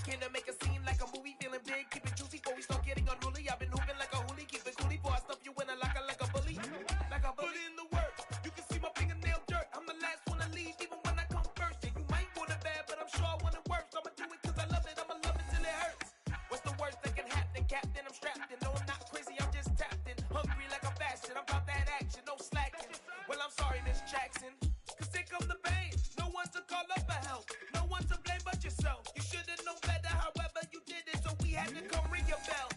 came to make a scene like a movie, feeling big, keep it juicy before we start getting unruly. I've been hooping like a hoolie, keep it coolie before I stuff you in a locker like a bully. Like a bully. Put in the work, you can see my fingernail dirt. I'm the last one to leave, even when I come first. And you might want it bad, but I'm sure I want it worse. I'ma do it cause I love it, I'ma love it till it hurts. What's the worst that can happen, Captain? I'm strapped in, no I'm not crazy, I'm just tapped in. Hungry like a fashion, I'm about that action, no slacking. Well I'm sorry, Miss Jackson, cause here come the pain. No one to call up for help, no one to blame but yourself. You should've known better, however you did it, so we had to come ring your bell.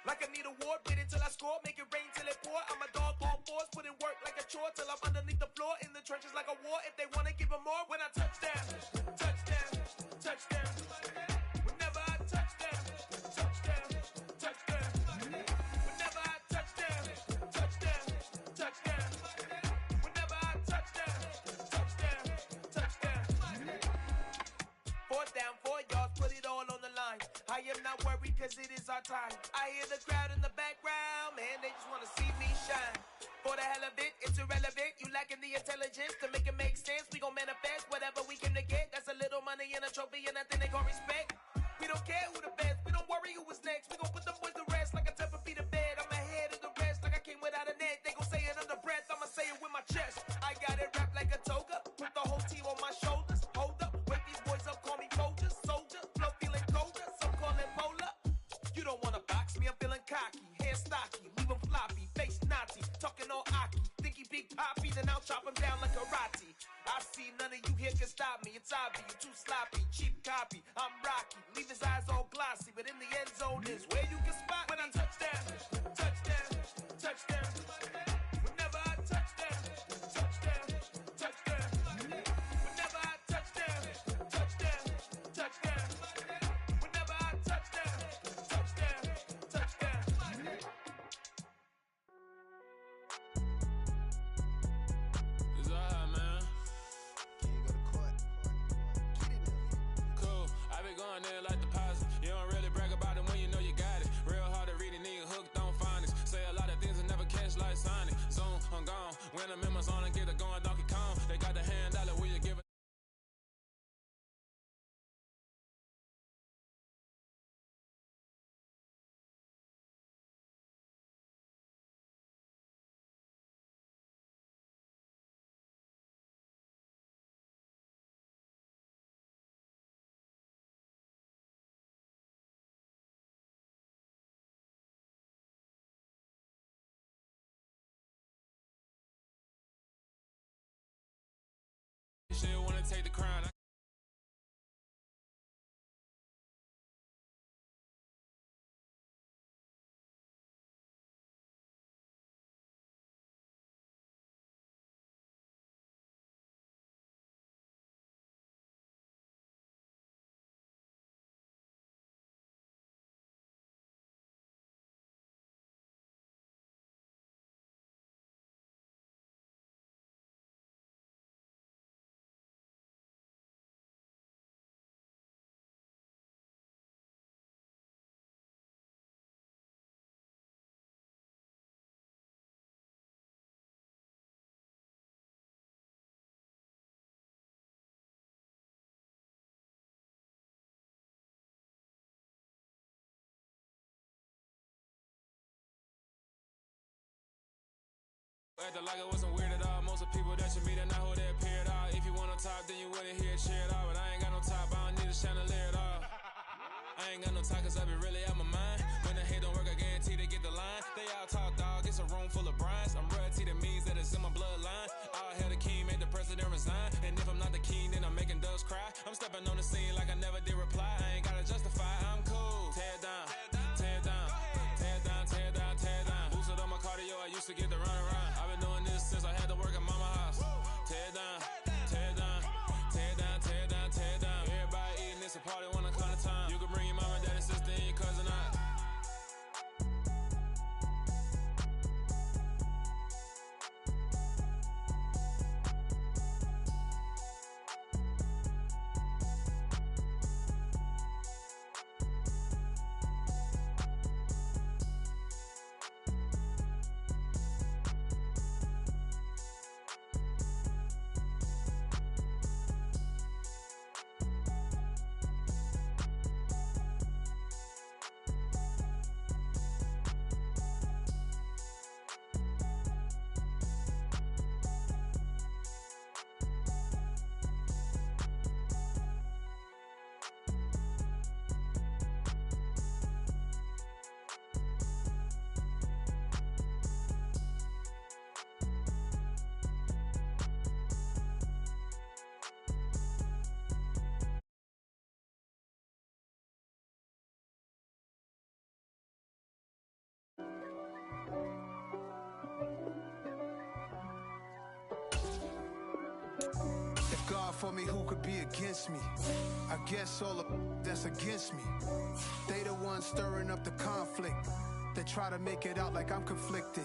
Like I need a award, wait until I score, make it rain till it pour. I'm a dog on fours, put in work like a chore till I'm underneath the floor, in the trenches like a war. If they wanna give them more, when I touch down, touch down, touch down. Whenever I touch down, touch down, touch down. Whenever I touch down, touch down, touch down. Whenever I touch down, touch down, touch down. 4th down, 4 yards, put it all on the line. I am not worried cause it is our time. I hear the crowd in the background, man, they just wanna see me shine. For the hell of it, it's irrelevant. You lacking the intelligence to make it make sense. We gon' manifest whatever we came to get. That's a little money and a trophy and nothing they gon' respect. We don't care who the best, we don't worry who was next. We gon' put them boys to rest like a Tempur-Pedic bed. I'm ahead of the rest like I came without a net. They gon' say it under breath, I'ma say it with my chest. I got it wrapped like a toga, put the whole team on my shoulders. Hold up, wake these boys up, call me Folger, soldier. Flow feeling colder, some call it polar. You don't wanna box me, I'm feeling cocky. Hair stocky, leave him floppy, face naughty. Talking all aki, think he big poppy, then I'll chop him down like karate. I see none of you here can stop me. It's obvious, you too sloppy, cheap copy. I'm Rocky, leave his eyes all glossy, but in the end zone is where you can spot when I touch down, touch down, touch down. Whenever I touch down, touch down, touch down. Whenever I touch down, touch down, touch down. Whenever I touch down, touch down, touch down. It's alright, man. Cool, I be going there like deposit. You don't really brag about it when you know you got it. Real hard to read a nigga hooked on phonics. Say a lot of things and never catch like Sonic. Zone, I'm gone. When I'm in my zone and get it going Donkey Kong. They got the hand dollar, will you give it? Shit wanna take the crown. Acting like it wasn't weird at all. Most of the people that you meet are not who they appear at all. If you want on top, then you wouldn't hear a cheer at all. But I ain't got no top, I don't need a chandelier at all. I ain't got no talk cause I be really out my mind. When the hate don't work, I guarantee they get the line. They all talk dog, it's a room full of brinds. I'm royalty, that means that it's in my bloodline. All hell the king, made the president resign. And if I'm not the king, then I'm making doves cry. I'm stepping on the scene like I never did reply. I ain't gotta justify, I'm cool. Tear down, tear down, tear down, tear down, tear down. Boosted on my cardio, I used to get the run around. I've been doing this since I had to work at mama house. Tear down, tear down, tear down, tear down, tear down. Everybody eating this a party one o'clock time. You can bring your mama, daddy, sister, and your cousin out. If God for me, who could be against me? I guess all of that's against me. They the ones stirring up the conflict. They try to make it out like I'm conflicted.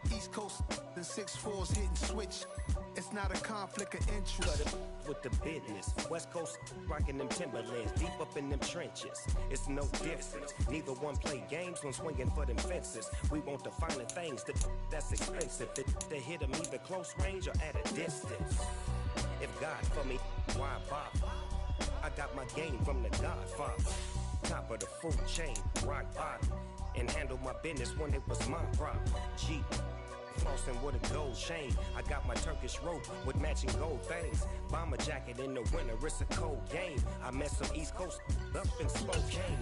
East Coast and 6'4's hitting switch. It's not a conflict of interest. With the business, West Coast rocking them Timberlands, deep up in them trenches. It's no difference. Neither one play games when swinging for them fences. We want the finer things that's expensive. They hit them either close range or at a distance. If God for me, why bother? I got my game from the Godfather. Top of the food chain, rock bottom, and handle my business when it was my problem. Jeep. Flossing with a gold chain. I got my Turkish rope with matching gold things. Bomber jacket in the winter, it's a cold game. I met some East Coast up in Spokane.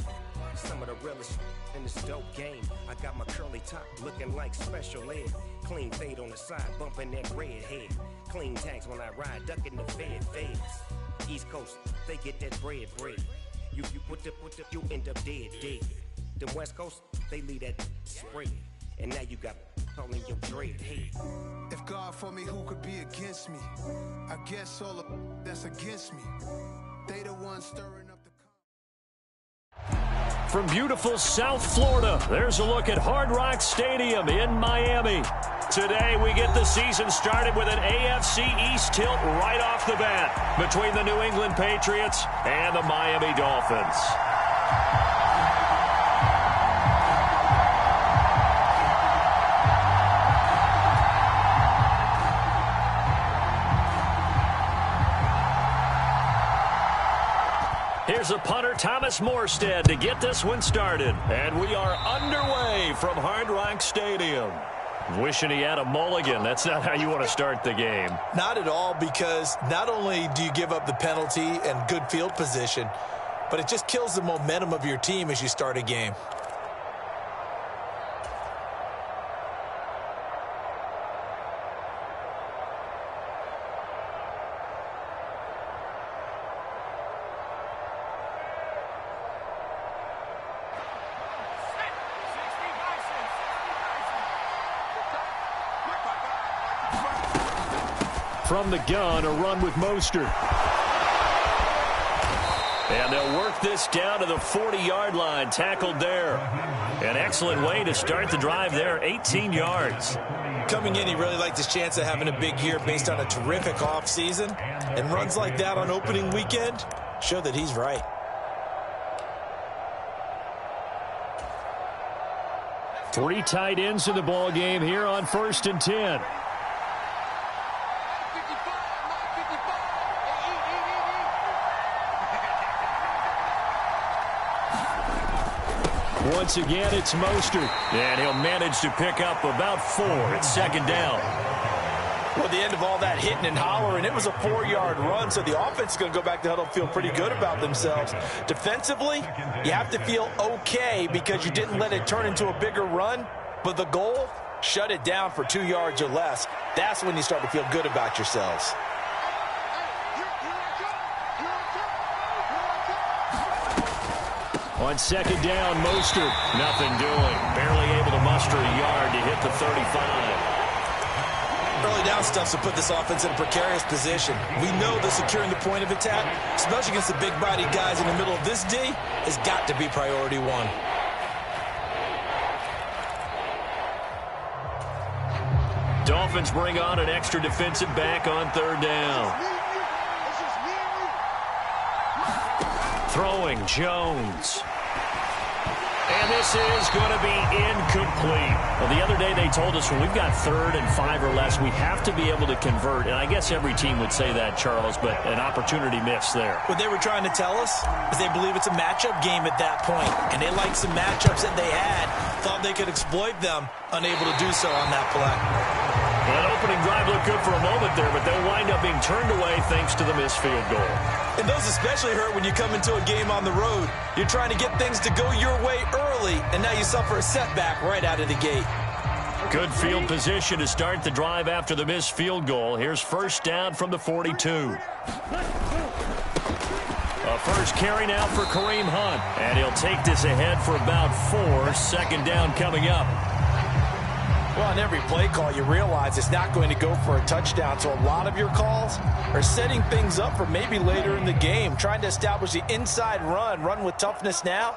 Some of the realest in this dope game. I got my curly top looking like special ed. Clean fade on the side, bumping that red head. Clean tags when I ride, ducking the feds. East Coast, they get that bread. You put the, you end up dead. Them West Coast, they leave that spread. And now you got calling your dread head. If God for me, who could be against me? I guess all of that's against me. They the ones stirring up the From beautiful South Florida, there's a look at Hard Rock Stadium in Miami. Today we get the season started with an AFC East tilt right off the bat between the New England Patriots and the Miami Dolphins. Here's a punter, Thomas Morstead, to get this one started. And we are underway from Hard Rock Stadium. Wishing he had a mulligan. That's not how you want to start the game. Not at all, because not only do you give up the penalty and good field position, but it just kills the momentum of your team as you start a game. From the gun, a run with Mostert. And they'll work this down to the 40-yard line, tackled there. An excellent way to start the drive there, 18 yards. Coming in, he really liked his chance of having a big year based on a terrific offseason. And runs like that on opening weekend show that he's right. Three tight ends in the ball game here on 1st and 10. Once again, it's Mostert, and he'll manage to pick up about 4 at 2nd down. Well, at the end of all that hitting and hollering, it was a 4-yard run, so the offense is going to go back to huddle, feel pretty good about themselves. Defensively, you have to feel okay because you didn't let it turn into a bigger run, but the goal, shut it down for 2 yards or less. That's when you start to feel good about yourselves. On 2nd down, Mostert, nothing doing. Barely able to muster a yard to hit the 35. Early down stuff to put this offense in a precarious position. We know that securing the point of attack, especially against the big-bodied guys in the middle of this D, has got to be priority one. Dolphins bring on an extra defensive back on 3rd down. Throwing, Jones. And this is going to be incomplete. Well, the other day they told us when we've got 3rd and 5 or less, we have to be able to convert. And I guess every team would say that, Charles, but an opportunity missed there. What they were trying to tell us is they believe it's a matchup game at that point. And they liked some matchups that they had, thought they could exploit them, unable to do so on that play. Well, that opening drive looked good for a moment there, but they'll wind up being turned away thanks to the missed field goal. And those especially hurt when you come into a game on the road. You're trying to get things to go your way early, and now you suffer a setback right out of the gate. Good field position to start the drive after the missed field goal. Here's 1st down from the 42. A first carry now for Kareem Hunt, and he'll take this ahead for about 4. 2nd down coming up. Well, on every play call, you realize it's not going to go for a touchdown, so a lot of your calls are setting things up for maybe later in the game, trying to establish the inside run with toughness now,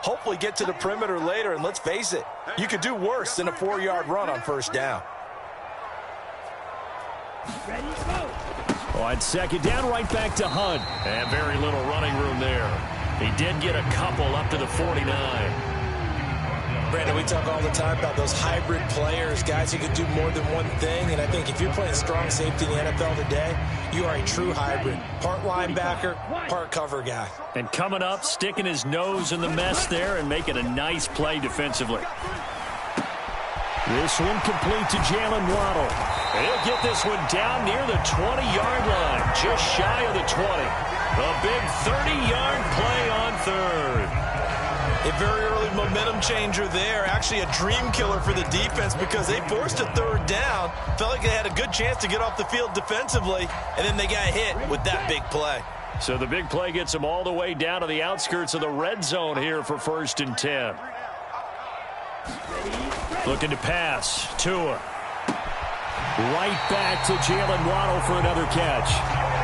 hopefully get to the perimeter later, and let's face it, you could do worse than a 4-yard run on first down. On second down, right back to Hunt. And very little running room there. He did get a couple up to the 49. Brandon, we talk all the time about those hybrid players, guys who can do more than one thing, and I think if you're playing strong safety in the NFL today, you are a true hybrid. Part linebacker, part cover guy. And coming up, sticking his nose in the mess there and making a nice play defensively. This one complete to Jalen Waddle. He'll get this one down near the 20-yard line, just shy of the 20. A big 30-yard play on third. A very early momentum changer there. Actually a dream killer for the defense because they forced a third down. Felt like they had a good chance to get off the field defensively, and then they got hit with that big play. So the big play gets them all the way down to the outskirts of the red zone here for 1st and 10. Looking to pass. Tua. Right back to Jalen Waddle for another catch.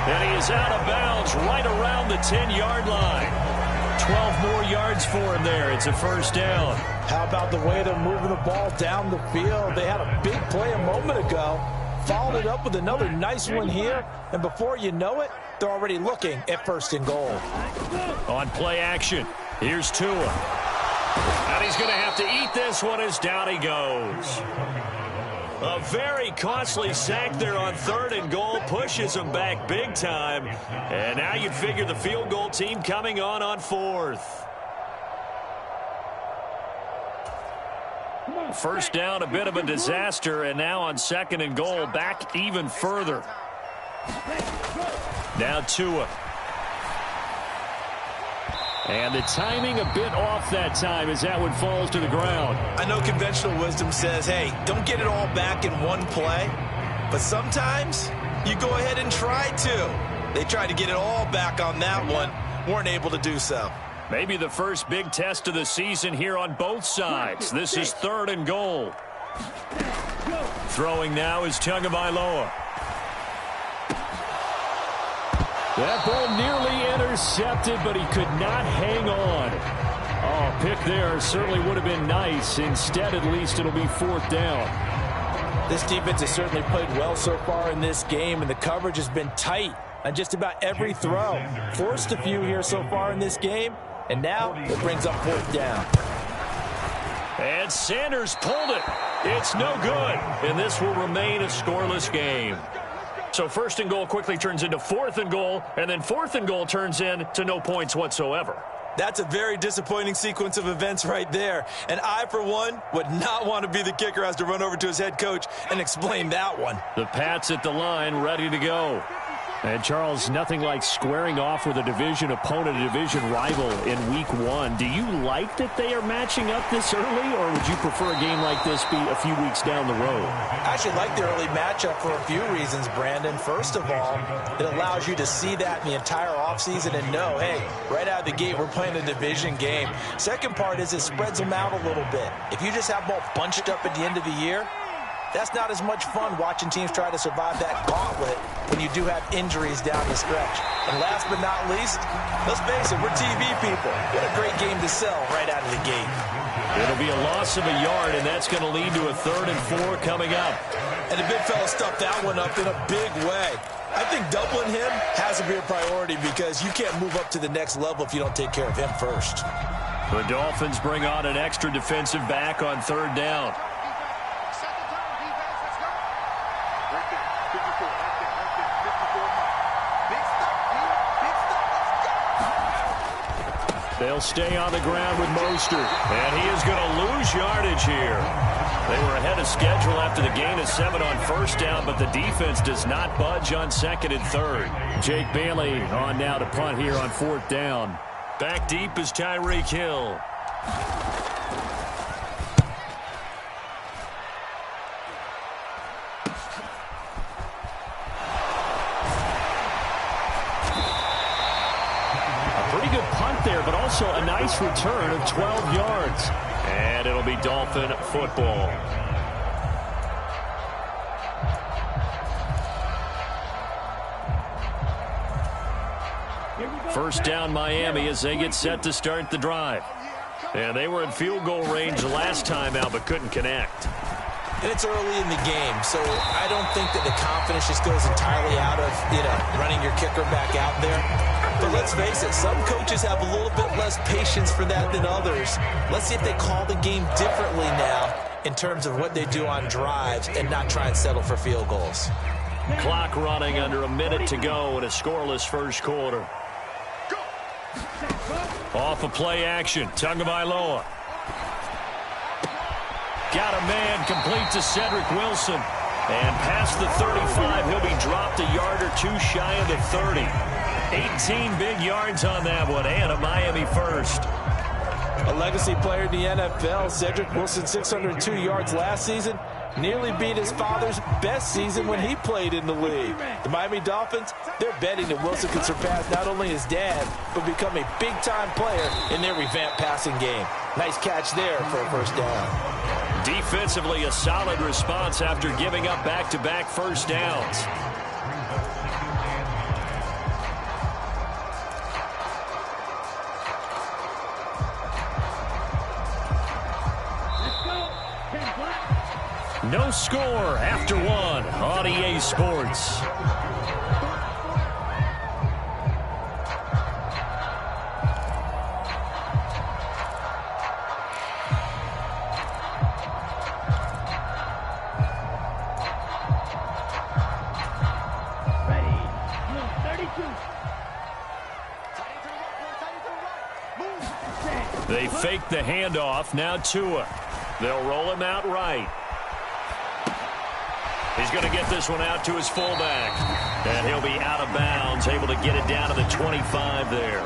And he is out of bounds right around the 10-yard line. 12 more yards for him there. It's a first down. How about the way they're moving the ball down the field? They had a big play a moment ago. Followed it up with another nice one here. And before you know it, they're already looking at 1st and goal. On play action, here's Tua. And he's going to have to eat this one as down he goes. A very costly sack there on 3rd and goal pushes him back big time. And now you'd figure the field goal team coming on 4th. First down, a bit of a disaster, and now on 2nd and goal, back even further. Now Tua. And the timing a bit off that time as that one falls to the ground. I know conventional wisdom says, hey, don't get it all back in one play. But sometimes you go ahead and try to. They tried to get it all back on that one. Weren't able to do so. Maybe the first big test of the season here on both sides. This is 3rd and goal. Throwing now is Tagovailoa. That ball nearly intercepted, but he could not hang on. Oh, pick there certainly would have been nice. Instead, at least, it'll be 4th down. This defense has certainly played well so far in this game, and the coverage has been tight on just about every throw. Forced a few here so far in this game, and now it brings up 4th down. And Sanders pulled it. It's no good, and this will remain a scoreless game. So 1st and goal quickly turns into 4th and goal, and then 4th and goal turns into no points whatsoever. That's a very disappointing sequence of events right there. And I, for one, would not want to be the kicker who has to run over to his head coach and explain that one. The Pats at the line, ready to go. And, Charles, nothing like squaring off with a division opponent, a division rival in Week 1. Do you like that they are matching up this early, or would you prefer a game like this be a few weeks down the road? I actually like the early matchup for a few reasons, Brandon. First of all, it allows you to see that in the entire offseason and know, hey, right out of the gate, we're playing a division game. Second part is it spreads them out a little bit. If you just have them all bunched up at the end of the year, that's not as much fun watching teams try to survive that gauntlet when you do have injuries down the stretch. And last but not least, let's face it, we're TV people. What a great game to sell right out of the gate. It'll be a loss of a yard, and that's going to lead to a 3rd and 4 coming up. And the big fella stuffed that one up in a big way. I think doubling him has to be a priority because you can't move up to the next level if you don't take care of him first. The Dolphins bring on an extra defensive back on 3rd down. They'll stay on the ground with Mostert, and he is going to lose yardage here. They were ahead of schedule after the gain of 7 on 1st down, but the defense does not budge on 2nd and 3rd. Jake Bailey on now to punt here on 4th down. Back deep is Tyreek Hill. There, but also a nice return of 12 yards. And it'll be Dolphin football. First down Miami as they get set to start the drive. And they were in field goal range last time out but couldn't connect. And it's early in the game, so I don't think that the confidence just goes entirely out of, running your kicker back out there. But let's face it, some coaches have a little bit less patience for that than others. Let's see if they call the game differently now in terms of what they do on drives and not try and settle for field goals. Clock running under a minute to go in a scoreless first quarter. Off of play action, Tagovailoa. Got a man complete to Cedric Wilson. And past the 35, he'll be dropped a yard or two shy of the 30. 18 big yards on that one, and a Miami first. A legacy player in the NFL, Cedric Wilson, 602 yards last season. Nearly beat his father's best season when he played in the league. The Miami Dolphins, they're betting that Wilson can surpass not only his dad, but become a big-time player in their revamped passing game. Nice catch there for a first down. Defensively, a solid response after giving up back-to-back first downs. No score after one on EA Sports. They fake the handoff. Now Tua. They'll roll him out right. He's going to get this one out to his fullback. And he'll be out of bounds, able to get it down to the 25 there.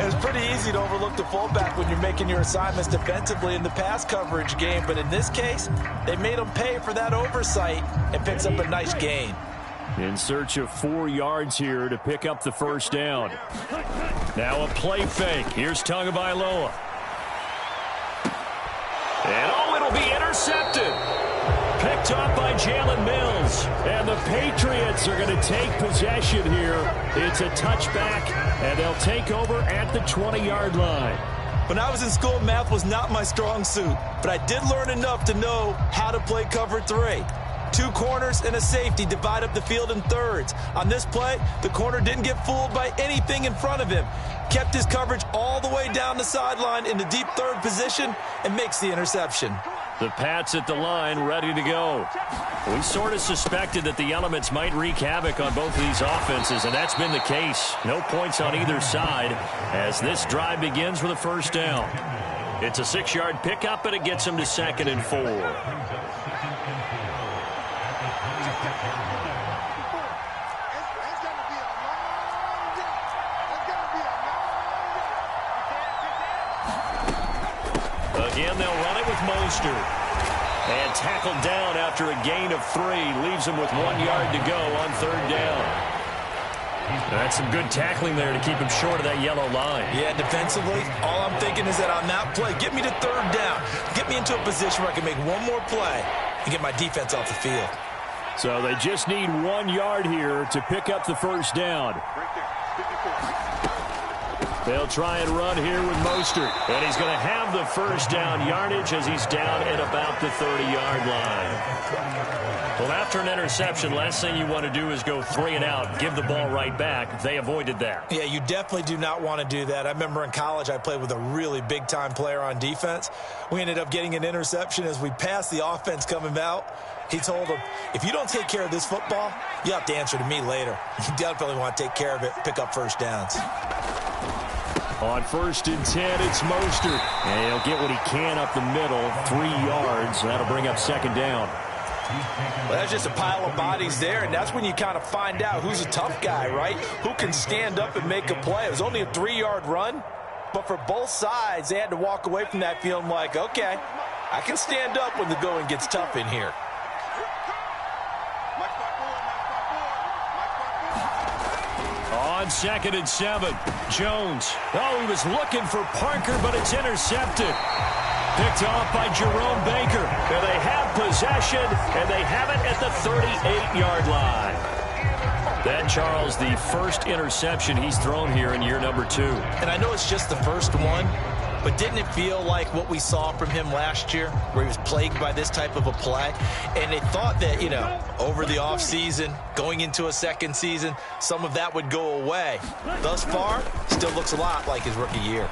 It's pretty easy to overlook the fullback when you're making your assignments defensively in the pass coverage game. But in this case, they made him pay for that oversight and picks up a nice gain. In search of 4 yards here to pick up the first down. Now a play fake. Here's Tagovailoa. And it'll be intercepted. Picked off by Jalen Mills. And the Patriots are going to take possession here. It's a touchback, and they'll take over at the 20-yard line. When I was in school, math was not my strong suit, but I did learn enough to know how to play cover 3. 2 corners and a safety divide up the field in thirds. On this play, the corner didn't get fooled by anything in front of him. Kept his coverage all the way down the sideline in the deep third position and makes the interception. The Pats at the line, ready to go. We sort of suspected that the elements might wreak havoc on both of these offenses, and that's been the case. No points on either side as this drive begins with a first down. It's a 6-yard pickup, and it gets them to 2nd and 4. Again, they'll run it with Mostert. And tackled down after a gain of 3. Leaves him with 1 yard to go on 3rd down. That's some good tackling there to keep him short of that yellow line. Yeah, defensively, all I'm thinking is that on that play, get me to 3rd down. Get me into a position where I can make one more play and get my defense off the field. So they just need 1 yard here to pick up the first down. They'll try and run here with Mostert. And he's going to have the first down yardage as he's down at about the 30-yard line. Well, after an interception, last thing you want to do is go 3 and out, give the ball right back. They avoided that. Yeah, you definitely do not want to do that. I remember in college I played with a really big-time player on defense. We ended up getting an interception as we passed the offense coming out. He told him, if you don't take care of this football, you have to answer to me later. You definitely want to take care of it, pick up first downs. On 1st and 10, it's Mostert. And he'll get what he can up the middle, 3 yards. That'll bring up 2nd down. Well, that's just a pile of bodies there, and that's when you kind of find out who's a tough guy, right? Who can stand up and make a play. It was only a 3-yard run, but for both sides, they had to walk away from that feeling like, okay, I can stand up when the going gets tough in here. On 2nd and 7, Jones. Oh, he was looking for Parker, but it's intercepted. Picked off by Jerome Baker. And they have possession, and they have it at the 38-yard line. That, Charles, the first interception he's thrown here in year number 2. And I know it's just the first one, but didn't it feel like what we saw from him last year, where he was plagued by this type of a play? And they thought that, over the offseason, going into a second season, some of that would go away. Thus far, still looks a lot like his rookie year.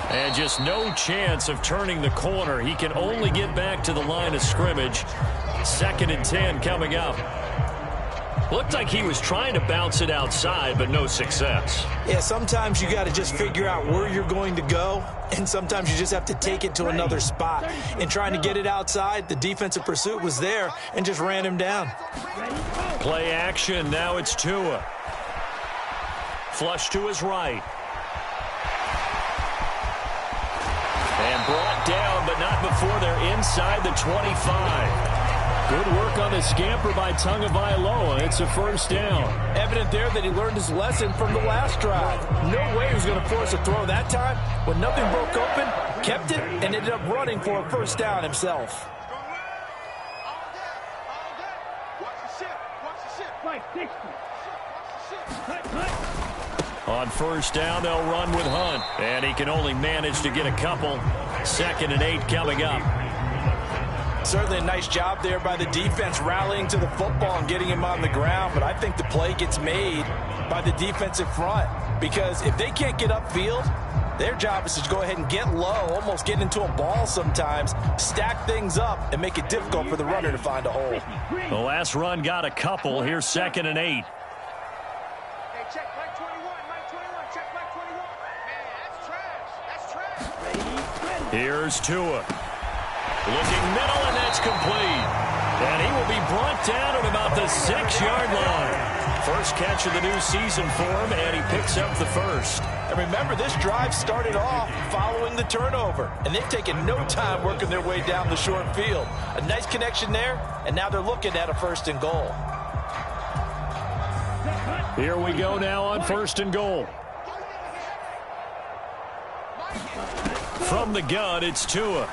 And just no chance of turning the corner. He can only get back to the line of scrimmage. 2nd and 10 coming up. Looked like he was trying to bounce it outside, but no success. Yeah, sometimes you got to just figure out where you're going to go, and sometimes you just have to take it to another spot. And trying to get it outside, the defensive pursuit was there and just ran him down. Play action, now it's Tua. Flush to his right. And brought down, but not before they're inside the 25. Good work on the scamper by Tagovailoa. It's a first down. Evident there that he learned his lesson from the last drive. No way he was going to force a throw that time. When nothing broke open, kept it, and ended up running for a first down himself. On first down, they'll run with Hunt. And he can only manage to get a couple. 2nd and 8 coming up. Certainly a nice job there by the defense rallying to the football and getting him on the ground, but I think the play gets made by the defensive front, because if they can't get upfield, their job is to go ahead and get low, almost get into a ball sometimes, stack things up, and make it difficult for the runner to find a hole. The last run got a couple. Here's 2nd and 8. Hey, check Mike 21, Mike 21, check Mike 21. Man, that's trash. That's trash. Here's Tua. Looking middle, and that's complete. And he will be brought down at about the 6-yard line. First catch of the new season for him, and he picks up the first. And remember, this drive started off following the turnover, and they've taken no time working their way down the short field. A nice connection there, and now they're looking at a 1st and goal. Here we go now on 1st and goal. From the gun, it's Tua.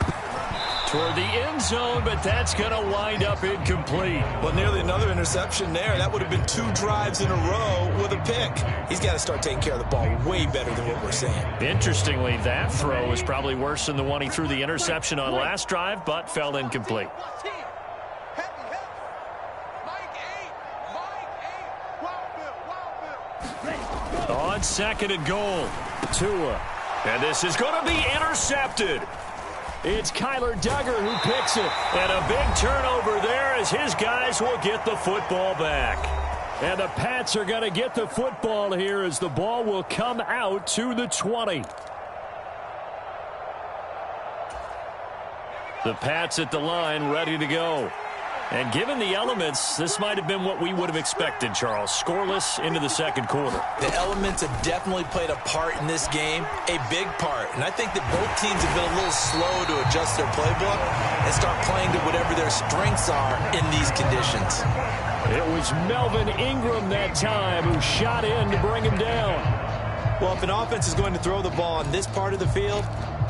Toward the end zone, but that's going to wind up incomplete. Well, nearly another interception there. That would have been 2 drives in a row with a pick. He's got to start taking care of the ball way better than what we're seeing. Interestingly, that throw is probably worse than the one he threw the interception on last drive, but fell incomplete. On 2nd and goal, Tua. And this is going to be intercepted. It's Kyler Duggar who picks it. And a big turnover there as his guys will get the football back. And the Pats are going to get the football here as the ball will come out to the 20. The Pats at the line ready to go. And given the elements, this might have been what we would have expected, Charles. Scoreless into the 2nd quarter. The elements have definitely played a part in this game, a big part. And I think that both teams have been a little slow to adjust their playbook and start playing to whatever their strengths are in these conditions. It was Melvin Ingram that time who shot in to bring him down. Well, if an offense is going to throw the ball on this part of the field,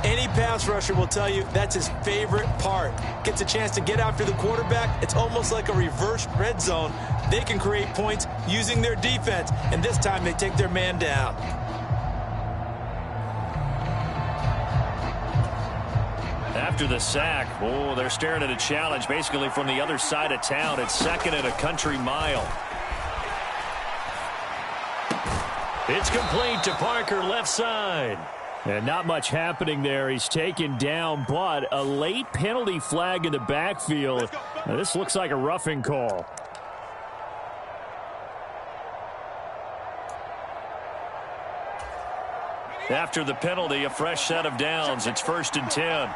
any pass rusher will tell you that's his favorite part. Gets a chance to get after the quarterback. It's almost like a reverse red zone. They can create points using their defense, and this time they take their man down. After the sack, they're staring at a challenge basically from the other side of town. It's 2nd and a country mile. It's complete to Parker, left side. And not much happening there. He's taken down, but a late penalty flag in the backfield. Now, this looks like a roughing call. After the penalty, a fresh set of downs. It's 1st and 10.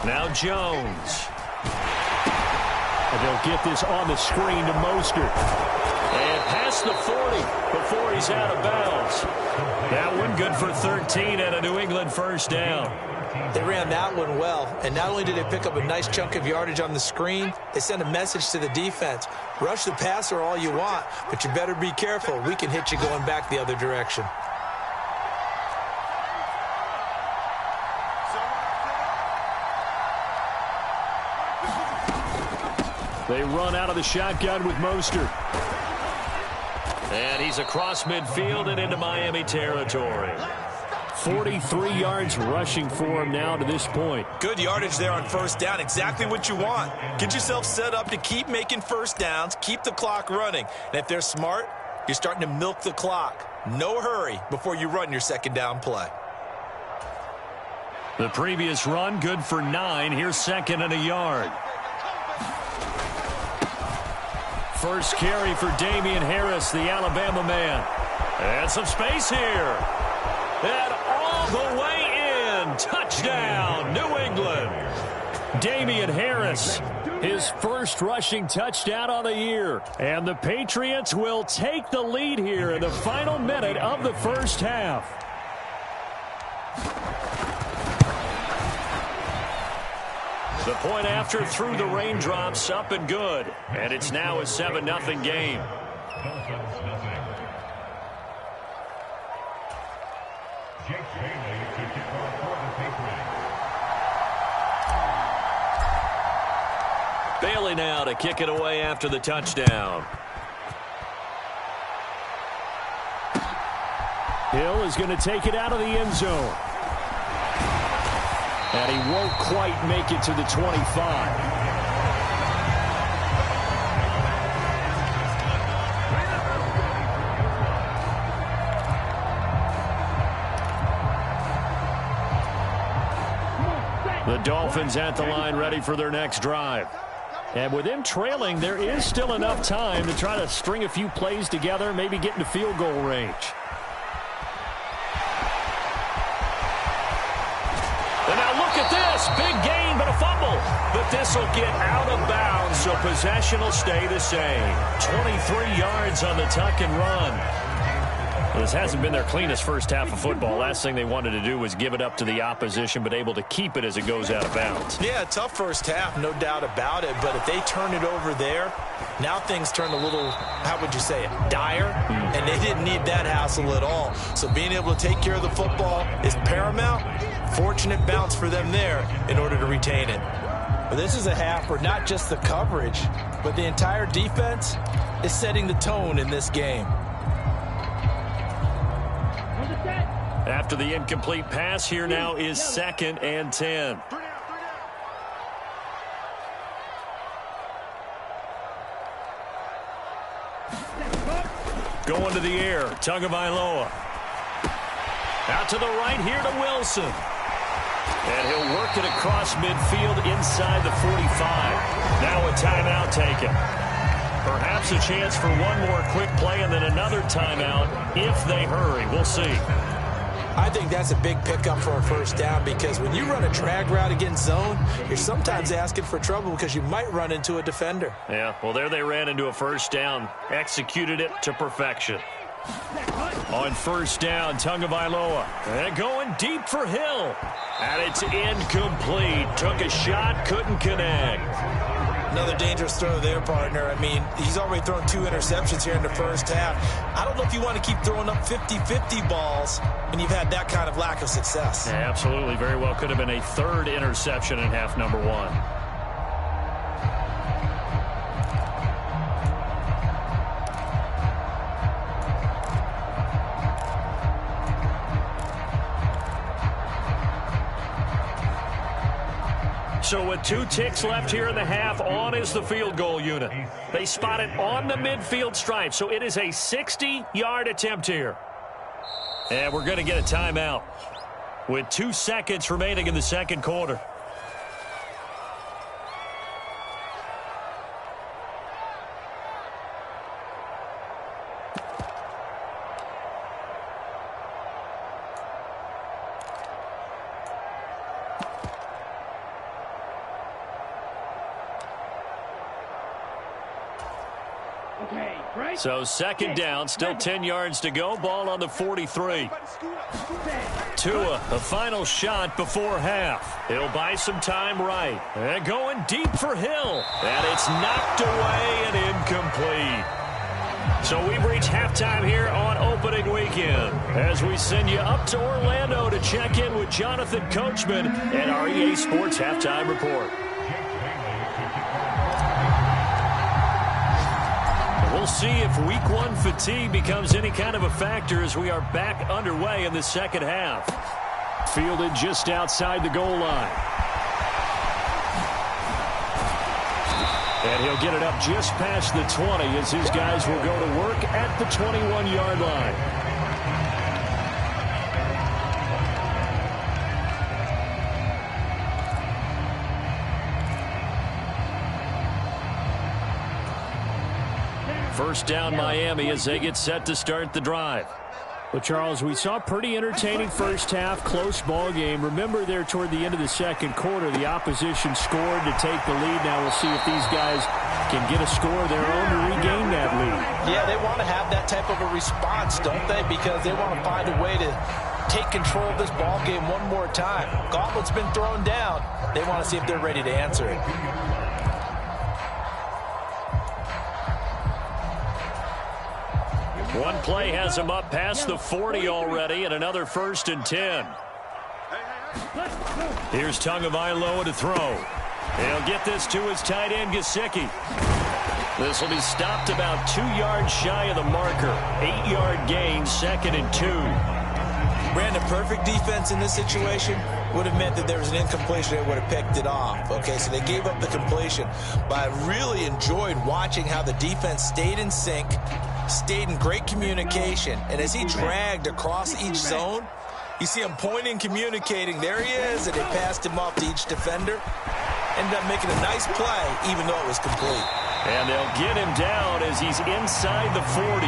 Now Jones. And they'll get this on the screen to Mostert. And past the 40 before he's out of bounds. That one good for 13 and a New England first down. They ran that one well, and not only did they pick up a nice chunk of yardage on the screen, they sent a message to the defense. Rush the passer all you want, but you better be careful. We can hit you going back the other direction. They run out of the shotgun with Mostert. And he's across midfield and into Miami territory. 43 yards rushing for him now to this point. Good yardage there on first down. Exactly what you want. Get yourself set up to keep making first downs, keep the clock running. And if they're smart, you're starting to milk the clock. No hurry before you run your second down play. The previous run, good for 9. Here's second and a yard. First carry for Damian Harris, the Alabama man. And some space here. And all the way in. Touchdown, New England. Damian Harris, his first rushing touchdown on the year. And the Patriots will take the lead here in the final minute of the first half. The point after through the raindrops, up and good. And it's now a 7-0 game. Bailey now to kick it away after the touchdown. Hill is going to take it out of the end zone. And he won't quite make it to the 25. The Dolphins at the line ready for their next drive. And with them trailing, there is still enough time to try to string a few plays together, maybe get into field goal range. And now look at this. Big gain, but a fumble. But this will get out of bounds, so possession will stay the same. 23 yards on the tuck and run. This hasn't been their cleanest first half of football. Last thing they wanted to do was give it up to the opposition, but able to keep it as it goes out of bounds. Yeah, tough first half, no doubt about it. But if they turn it over there, now things turn a little, how would you say it, dire? And they didn't need that hassle at all. So being able to take care of the football is paramount. Fortunate bounce for them there in order to retain it. But this is a half where not just the coverage, but the entire defense is setting the tone in this game. After the incomplete pass, here now is 2nd and 10. Going to the air, Tagovailoa. Out to the right here to Wilson. And he'll work it across midfield inside the 45. Now a timeout taken. Perhaps a chance for one more quick play and then another timeout if they hurry. We'll see. I think that's a big pickup for a first down because when you run a drag route against zone, you're sometimes asking for trouble because you might run into a defender. Yeah, well, there they ran into a first down. Executed it to perfection. On first down, Tagovailoa. And going deep for Hill. And it's incomplete. Took a shot, couldn't connect. Another dangerous throw there, partner. I mean, he's already thrown 2 interceptions here in the first half. I don't know if you want to keep throwing up 50-50 balls when you've had that kind of lack of success. Yeah, absolutely. Very well could have been a 3rd interception in half number 1. So with 2 ticks left here in the half, on is the field goal unit. They spot it on the midfield stripe, so it is a 60-yard attempt here. And we're going to get a timeout with 2 seconds remaining in the second quarter. So 2nd down, still 10 yards to go. Ball on the 43. Tua, a final shot before half. He'll buy some time right. And going deep for Hill. And it's knocked away and incomplete. So we've reached halftime here on opening weekend as we send you up to Orlando to check in with Jonathan Coachman and our EA Sports Halftime Report. We'll see if week one fatigue becomes any kind of a factor as we are back underway in the second half. Fielded just outside the goal line. And he'll get it up just past the 20 as his guys will go to work at the 21-yard line. First down Miami as they get set to start the drive. Well, Charles, we saw a pretty entertaining first half, close ball game. Remember there toward the end of the second quarter, the opposition scored to take the lead. Now we'll see if these guys can get a score of their own to regain that lead. Yeah, they want to have that type of a response, don't they? Because they want to find a way to take control of this ball game one more time. Gauntlet's been thrown down. They want to see if they're ready to answer it. One play has him up past the 40 already, and another 1st and 10. Here's Tagovailoa to throw. He'll get this to his tight end, Gesicki. This will be stopped about 2 yards shy of the marker. 8-yard gain, 2nd and 2. Brandon, perfect defense in this situation would have meant that there was an incompletion that would have picked it off. Okay, so they gave up the completion. But I really enjoyed watching how the defense stayed in sync, stayed in great communication, and as he dragged across each zone, you see him pointing, communicating. There he is, and they passed him off to each defender. Ended up making a nice play, even though it was complete. And they'll get him down as he's inside the 40.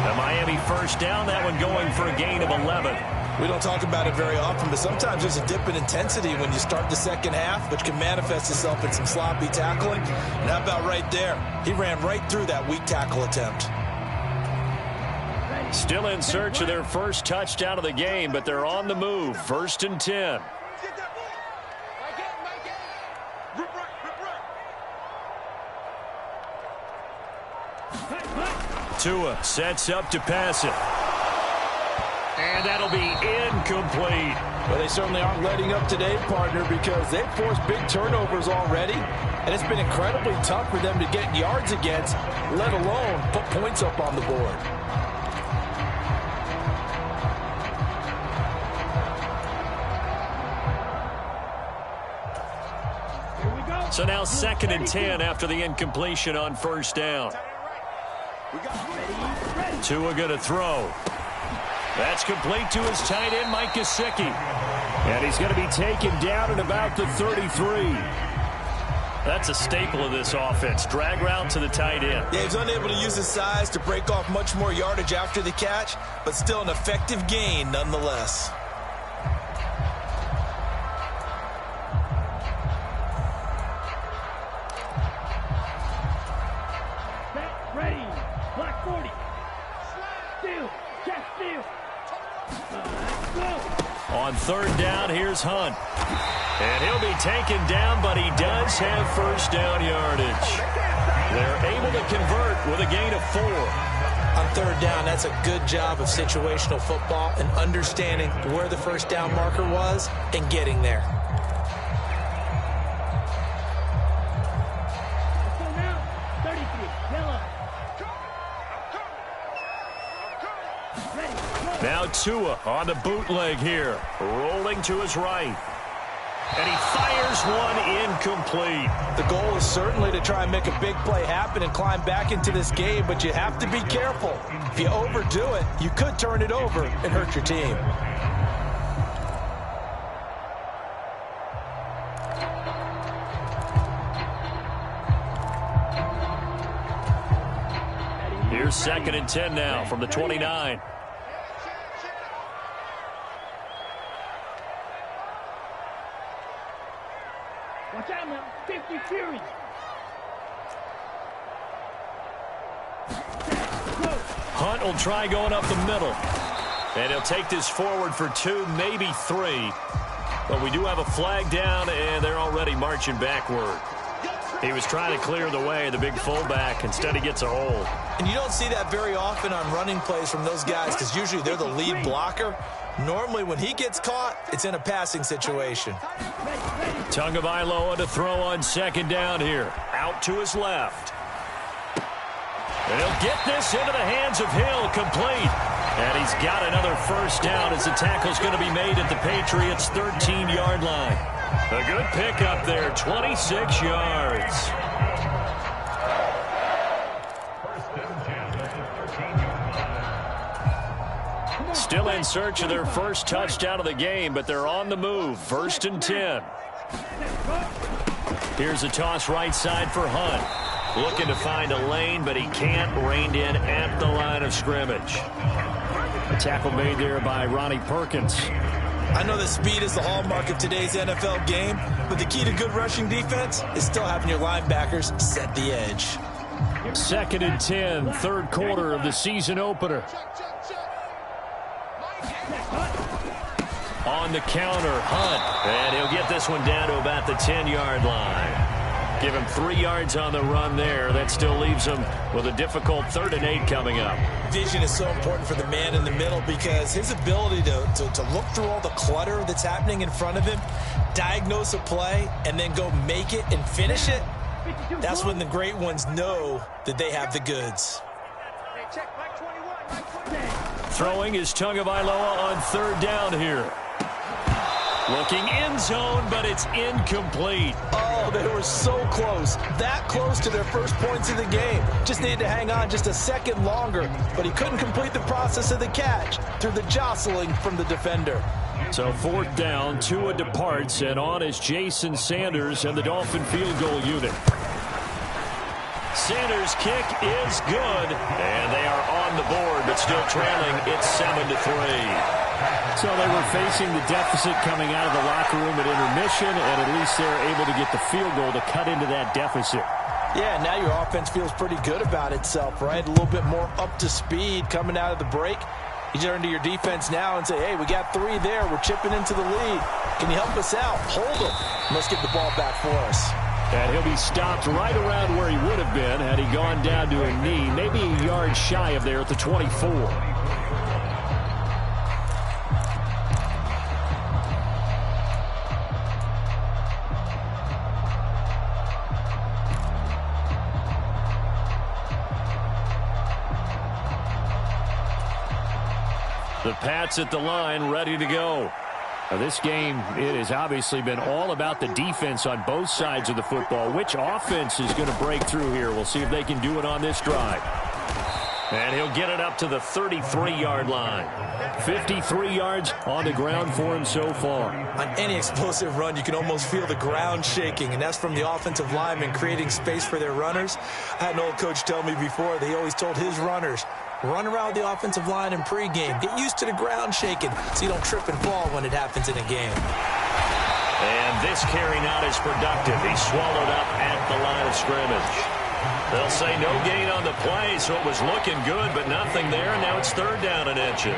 The Miami first down, that one going for a gain of 11. We don't talk about it very often, but sometimes there's a dip in intensity when you start the second half, which can manifest itself in some sloppy tackling. And how about right there? He ran right through that weak tackle attempt. Still in search of their first touchdown of the game, but they're on the move. 1st and 10. Tua sets up to pass it. And that'll be incomplete. Well, they certainly aren't letting up today, partner, because they've forced big turnovers already, and it's been incredibly tough for them to get yards against, let alone put points up on the board. So now 2nd and 10 after the incompletion on first down. Tua going to throw. That's complete to his tight end, Mike Gesicki. And he's going to be taken down at about the 33. That's a staple of this offense. Drag route to the tight end. Yeah, he's unable to use his size to break off much more yardage after the catch, but still an effective gain nonetheless. On third down, here's Hunt. And he'll be taken down, but he does have first down yardage. They're able to convert with a gain of 4. On third down, that's a good job of situational football and understanding where the first down marker was and getting there. Now Tua on the bootleg here, rolling to his right. And he fires one incomplete. The goal is certainly to try and make a big play happen and climb back into this game, but you have to be careful. If you overdo it, you could turn it over and hurt your team. Here's 2nd and 10 now from the 29. Watch out, man. 50 Fury. Hunt will try going up the middle. And he'll take this forward for 2, maybe 3. But we do have a flag down, and they're already marching backward. He was trying to clear the way, the big fullback. Instead, he gets a hold. And you don't see that very often on running plays from those guys because usually they're the lead blocker. Normally, when he gets caught, it's in a passing situation. Tagovailoa to throw on 2nd down here. Out to his left. And he'll get this into the hands of Hill, complete. And he's got another first down as the tackle's going to be made at the Patriots' 13-yard line. A good pickup there, 26 yards. Still in search of their first touchdown of the game, but they're on the move. 1st and 10. Here's a toss right side for Hunt. Looking to find a lane, but he can't. Reined in at the line of scrimmage. A tackle made there by Ronnie Perkins. I know that speed is the hallmark of today's NFL game, but the key to good rushing defense is still having your linebackers set the edge. 2nd and 10, 3rd quarter of the season opener. On the counter, Hunt. And he'll get this one down to about the 10-yard line. Give him 3 yards on the run there. That still leaves him with a difficult 3rd and 8 coming up. Vision is so important for the man in the middle because his ability to look through all the clutter that's happening in front of him, diagnose a play, and then go make it and finish it, that's when the great ones know that they have the goods. Throwing is Tagovailoa on 3rd down here. Looking end zone, but it's incomplete. Oh, they were so close. That close to their first points of the game. Just needed to hang on just a second longer, but he couldn't complete the process of the catch through the jostling from the defender. So 4th down, Tua departs, and on is Jason Sanders and the Dolphin field goal unit. Sanders' kick is good, and they are on the board, but still trailing. It's 7-3. So they were facing the deficit coming out of the locker room at intermission, and at least they're able to get the field goal to cut into that deficit. Yeah, now your offense feels pretty good about itself, right? A little bit more up to speed coming out of the break. You turn to your defense now and say, hey, we got 3 there. We're chipping into the lead. Can you help us out? Hold them. Let's get the ball back for us. And he'll be stopped right around where he would have been had he gone down to a knee, maybe a yard shy of there at the 24. The Pats at the line, ready to go. Now this game, it has obviously been all about the defense on both sides of the football. Which offense is going to break through here? We'll see if they can do it on this drive. And he'll get it up to the 33-yard line. 53 yards on the ground for him so far. On any explosive run, you can almost feel the ground shaking, and that's from the offensive linemen creating space for their runners. I had an old coach tell me before, they always told his runners, run around the offensive line in pregame. Get used to the ground shaking so you don't trip and fall when it happens in a game. And this carry not as productive. He's swallowed up at the line of scrimmage. They'll say no gain on the play, so it was looking good, but nothing there, and now it's 3rd down and inches.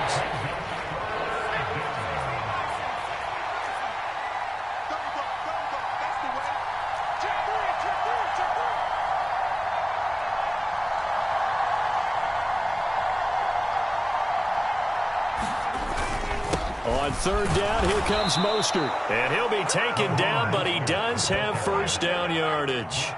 On 3rd down, here comes Mostert. And he'll be taken down, but he does have first down yardage.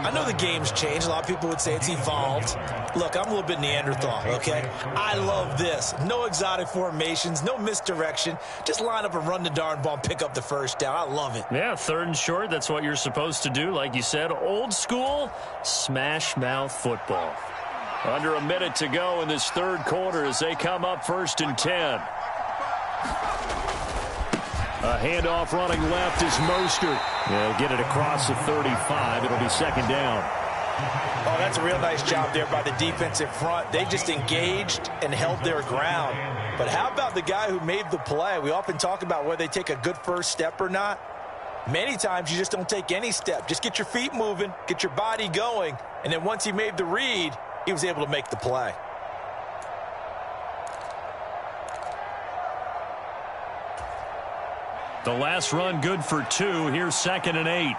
I know the game's changed. A lot of people would say it's evolved. Look, I'm a little bit Neanderthal, okay? I love this. No exotic formations, no misdirection. Just line up and run the darn ball and pick up the first down. I love it. Yeah, 3rd and short, that's what you're supposed to do. Like you said, old school, smash mouth football. Under a minute to go in this 3rd quarter as they come up 1st and 10. A handoff running left is Mostert. They'll get it across the 35. It'll be 2nd down. Oh, that's a real nice job there by the defensive front. They just engaged and held their ground. But how about the guy who made the play? We often talk about whether they take a good first step or not. Many times you just don't take any step. Just get your feet moving, get your body going, and then once he made the read, he was able to make the play. The last run good for 2. Here's 2nd and 8.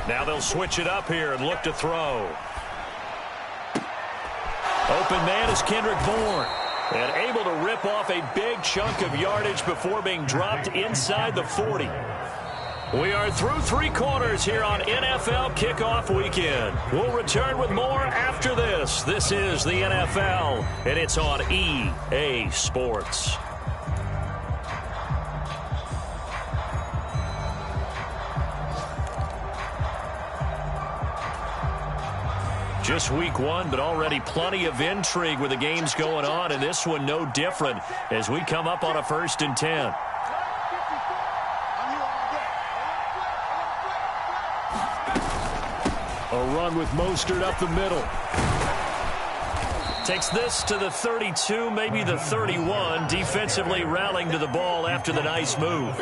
Now they'll switch it up here and look to throw. Open man is Kendrick Bourne. And able to rip off a big chunk of yardage before being dropped inside the 40. We are through 3 quarters here on NFL Kickoff Weekend. We'll return with more after this. This is the NFL, and it's on EA Sports. Just week 1, but already plenty of intrigue with the games going on, and this one no different as we come up on a 1st and 10. A run with Mostert up the middle. Takes this to the 32, maybe the 31, defensively rallying to the ball after the nice move.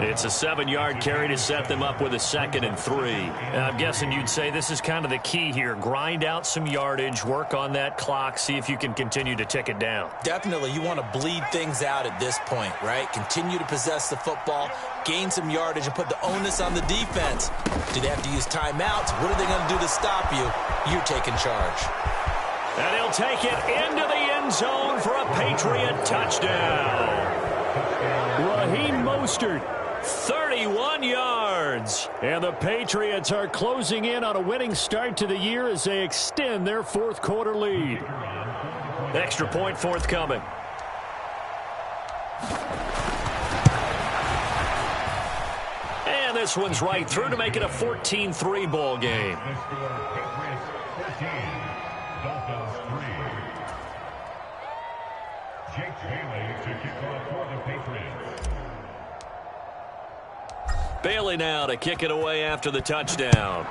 It's a 7-yard carry to set them up with a 2nd and 3. And I'm guessing you'd say this is kind of the key here. Grind out some yardage, work on that clock, see if you can continue to tick it down. Definitely, you want to bleed things out at this point, right? Continue to possess the football, gain some yardage, and put the onus on the defense. Do they have to use timeouts? What are they going to do to stop you? You're taking charge. And he'll take it into the end zone for a Patriot touchdown. Raheem Mostert, 31 yards. And the Patriots are closing in on a winning start to the year as they extend their 4th quarter lead. Extra point forthcoming. And this one's right through to make it a 14-3 ball game. Bailey now to kick it away after the touchdown.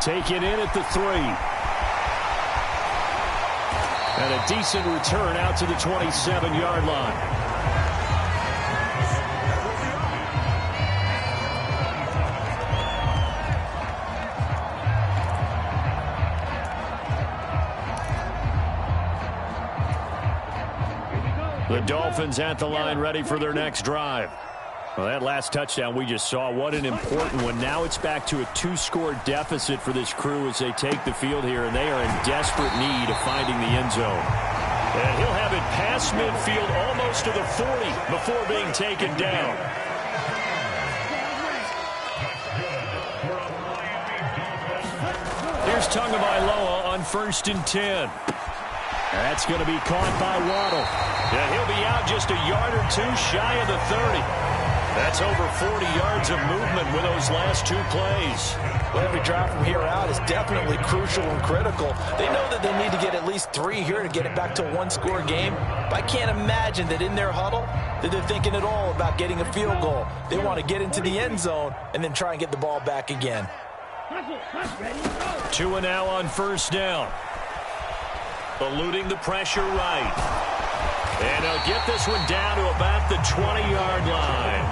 Take it in at the 3. And a decent return out to the 27-yard line. The Dolphins at the line ready for their next drive. Well, that last touchdown we just saw, what an important one. Now it's back to a 2-score deficit for this crew as they take the field here, and they are in desperate need of finding the end zone. And he'll have it past midfield almost to the 40 before being taken down. Here's Tagovailoa on 1st and 10. That's going to be caught by Waddle. Yeah, he'll be out just a yard or 2 shy of the 30. That's over 40 yards of movement with those last 2 plays. Well, every drive from here out is definitely crucial and critical. They know that they need to get at least 3 here to get it back to a 1-score game. But I can't imagine that in their huddle that they're thinking at all about getting a field goal. They want to get into the end zone and then try and get the ball back again. 2 and now on 1st down. Eluding the pressure right. And he'll get this one down to about the 20-yard line.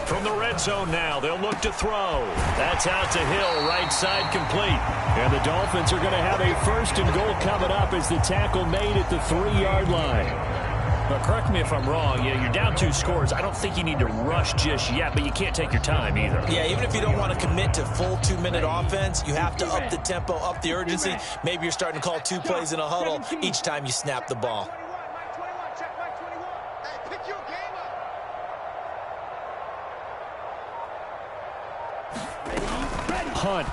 From the red zone now, they'll look to throw. That's out to Hill, right side complete. And the Dolphins are going to have a 1st and goal coming up as the tackle made at the 3-yard line. But correct me if I'm wrong, you're down 2 scores. I don't think you need to rush just yet, but you can't take your time either. Yeah, even if you don't want to commit to full 2-minute offense, you have to up the tempo, up the urgency. Maybe you're starting to call 2 plays in a huddle each time you snap the ball. Hunt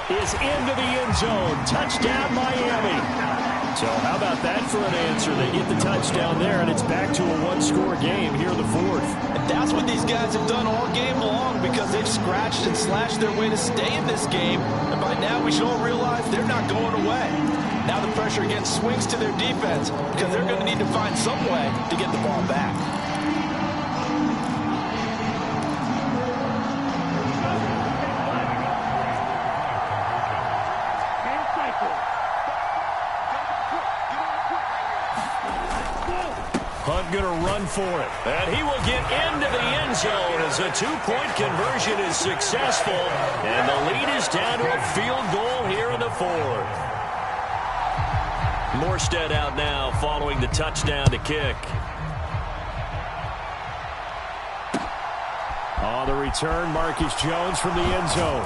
is into the end zone. Touchdown, Miami. So how about that for an answer? They get the touchdown there, and it's back to a 1-score game here in the 4th. And that's what these guys have done all game long because they've scratched and slashed their way to stay in this game. And by now we should all realize they're not going away. Now the pressure again swings to their defense because they're going to need to find some way to get the ball back. Hunt going to run for it. And he will get into the end zone as a 2-point conversion is successful. And the lead is down to a field goal here in the 4th. Morstead out now following the touchdown to kick. On the return, Marcus Jones from the end zone.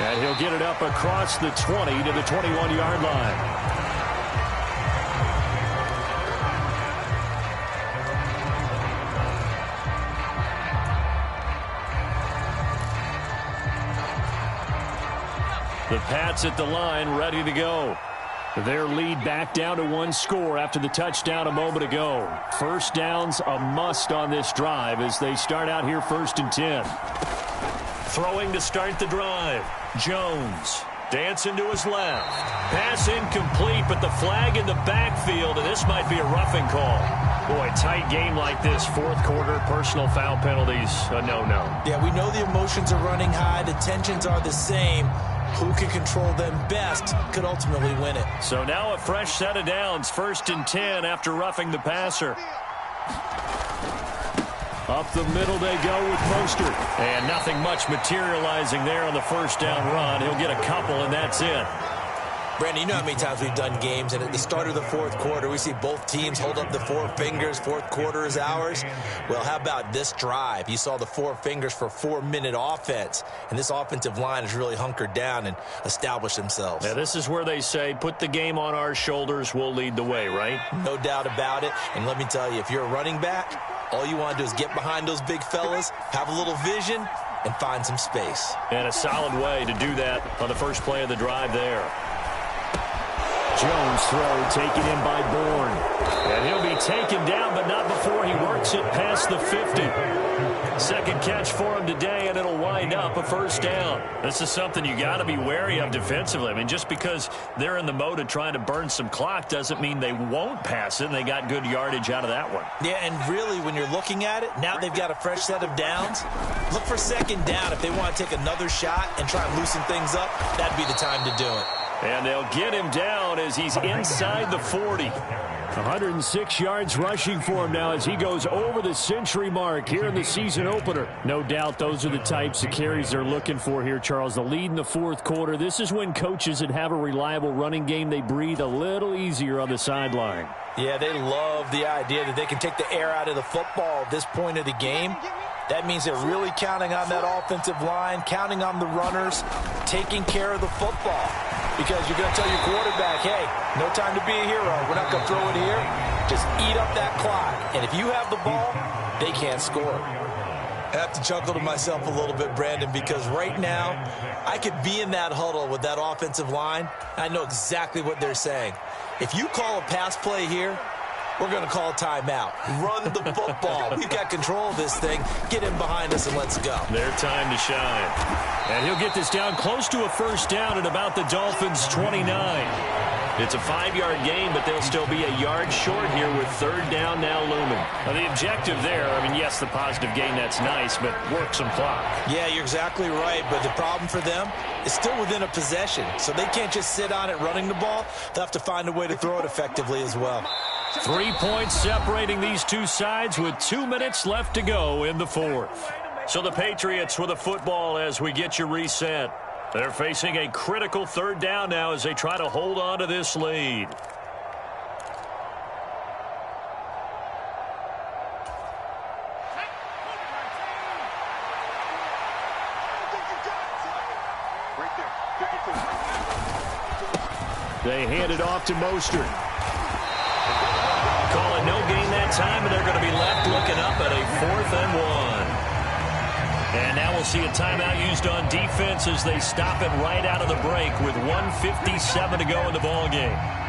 And he'll get it up across the 20 to the 21-yard line. The Pats at the line, ready to go. Their lead back down to 1 score after the touchdown a moment ago. First down's a must on this drive as they start out here 1st and 10. Throwing to start the drive. Jones dancing to his left. Pass incomplete, but the flag in the backfield, and this might be a roughing call. Boy, tight game like this, 4th quarter, personal foul penalties, a no-no. Yeah, we know the emotions are running high. The tensions are the same. Who can control them best could ultimately win it. So now a fresh set of downs, 1st and 10 after roughing the passer. Up the middle they go with Mostert. And nothing much materializing there on the first down run. He'll get a couple, and that's it. Brandon, you know how many times we've done games, and at the start of the 4th quarter, we see both teams hold up the 4 fingers. 4th quarter is ours. Well, how about this drive? You saw the 4 fingers for 4-minute offense, and this offensive line has really hunkered down and established themselves. Now, this is where they say, put the game on our shoulders, we'll lead the way, right? No doubt about it. And let me tell you, if you're a running back, all you want to do is get behind those big fellas, have a little vision, and find some space. And a solid way to do that on the first play of the drive there. Jones throw taken in by Bourne. And he'll be taken down, but not before he works it past the 50. Second catch for him today, and it'll wind up a first down. This is something you got to be wary of defensively. I mean, just because they're in the mode of trying to burn some clock doesn't mean they won't pass it, and they got good yardage out of that one. Yeah, and really, when you're looking at it, now they've got a fresh set of downs. Look for second down if they want to take another shot and try and loosen things up. That'd be the time to do it. And they'll get him down as he's inside the 40. 106 yards rushing for him now as he goes over the century mark here in the season opener. No doubt those are the types of carries they're looking for here, Charles. The lead in the 4th quarter. This is when coaches that have a reliable running game, they breathe a little easier on the sideline. Yeah, they love the idea that they can take the air out of the football at this point of the game. That means they're really counting on that offensive line, counting on the runners, taking care of the football. Because you're going to tell your quarterback, hey, no time to be a hero. We're not going to throw it here. Just eat up that clock. And if you have the ball, they can't score. I have to chuckle to myself a little bit, Brandon, because right now I could be in that huddle with that offensive line. I know exactly what they're saying. If you call a pass play here, we're going to call a timeout. Run the football. We've got control of this thing. Get in behind us and let's go. Their time to shine. And he'll get this down close to a first down at about the Dolphins' 29. It's a 5-yard gain, but they'll still be a yard short here with 3rd down now looming. Now, the objective there, I mean, yes, the positive gain, that's nice, but work some clock. Yeah, you're exactly right, but the problem for them is still within a possession, so they can't just sit on it running the ball. They'll have to find a way to throw it effectively as well. 3 points separating these two sides with 2 minutes left to go in the 4th. So the Patriots with a football as we get you reset. They're facing a critical 3rd down now as they try to hold on to this lead. They hand it off to Mostert. Call it no gain that time, and they're going to be left looking up at a 4th and 1. And now we'll see a timeout used on defense as they stop it right out of the break with 1:57 to go in the ballgame.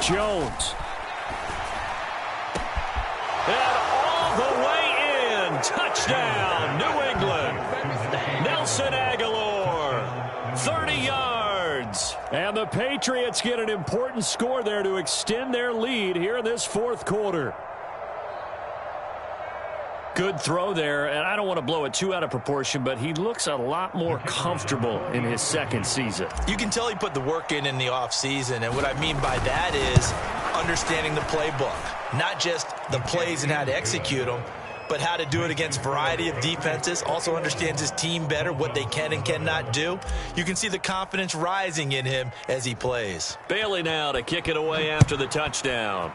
Jones. And all the way in. Touchdown, New England. Nelson Aguilar. 30 yards. And the Patriots get an important score there to extend their lead here in this 4th quarter. Good throw there, and I don't want to blow it too out of proportion, but he looks a lot more comfortable in his second season. You can tell he put the work in the offseason, and what I mean by that is understanding the playbook, not just the plays and how to execute them, but how to do it against a variety of defenses. Also understands his team better, what they can and cannot do. You can see the confidence rising in him as he plays. Bailey now to kick it away after the touchdown.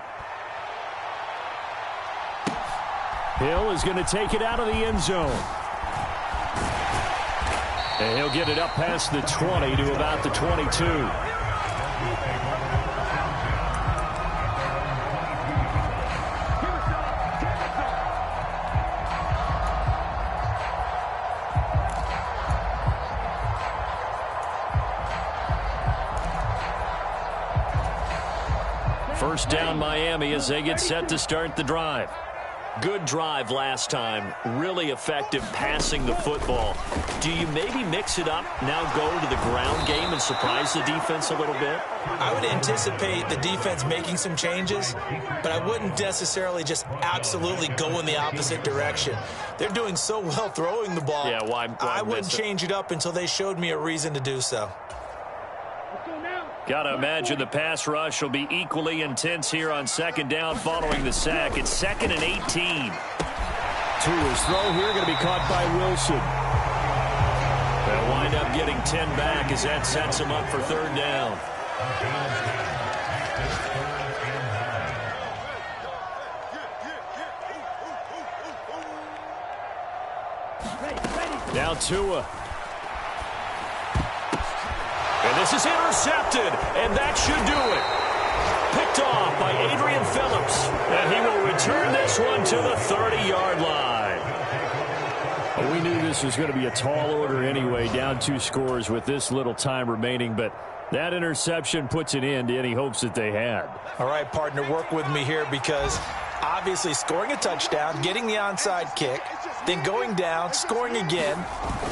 Hill is going to take it out of the end zone. And he'll get it up past the 20 to about the 22. First down Miami as they get set to start the drive. Good drive last time. Really effective passing the football. Do you maybe mix it up, now go to the ground game and surprise the defense a little bit? I would anticipate the defense making some changes, but I wouldn't necessarily just absolutely go in the opposite direction. They're doing so well throwing the ball. Yeah, why I wouldn't change it up until they showed me a reason to do so. Got to imagine the pass rush will be equally intense here on second down following the sack. It's 2nd and 18. Tua's throw here going to be caught by Wilson. They'll wind up getting 10 back as that sets him up for third down. Now Tua. And this is intercepted, and that should do it. Picked off by Adrian Phillips, and he will return this one to the 30-yard line. Well, we knew this was going to be a tall order anyway, down 2 scores with this little time remaining, but that interception puts an end to any hopes that they had. All right, partner, work with me here because obviously scoring a touchdown, getting the onside kick, then going down, scoring again.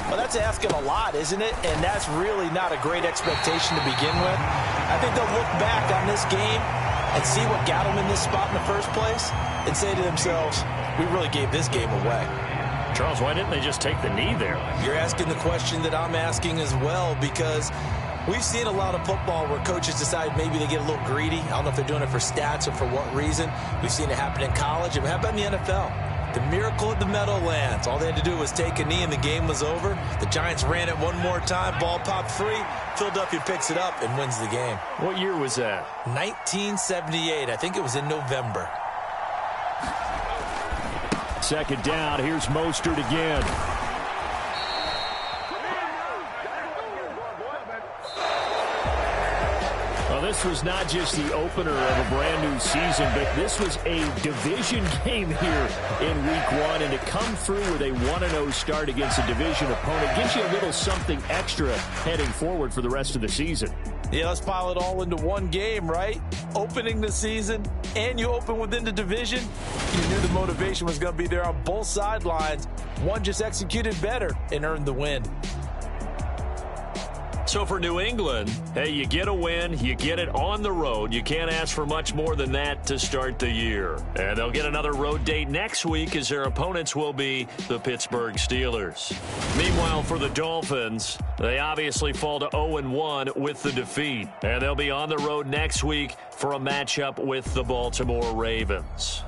Well, that's asking a lot, isn't it? And that's really not a great expectation to begin with. I think they'll look back on this game and see what got them in this spot in the first place and say to themselves, we really gave this game away. Charles, why didn't they just take the knee there? You're asking the question that I'm asking as well, because we've seen a lot of football where coaches decide maybe they get a little greedy. I don't know if they're doing it for stats or for what reason. We've seen it happen in college. And how about in the NFL? The miracle at the Meadowlands. All they had to do was take a knee and the game was over. The Giants ran it one more time. Ball popped free. Philadelphia picks it up and wins the game. What year was that? 1978. I think it was in November. Second down. Here's Mostert again. Well, this was not just the opener of a brand new season, but this was a division game here in week 1. And to come through with a 1-0 start against a division opponent gives you a little something extra heading forward for the rest of the season. Yeah, let's pile it all into one game, right? Opening the season, and you open within the division. You knew the motivation was going to be there on both sidelines. One just executed better and earned the win. So for New England, hey, you get a win, you get it on the road. You can't ask for much more than that to start the year. And they'll get another road date next week as their opponents will be the Pittsburgh Steelers. Meanwhile, for the Dolphins, they obviously fall to 0-1 with the defeat. And they'll be on the road next week for a matchup with the Baltimore Ravens.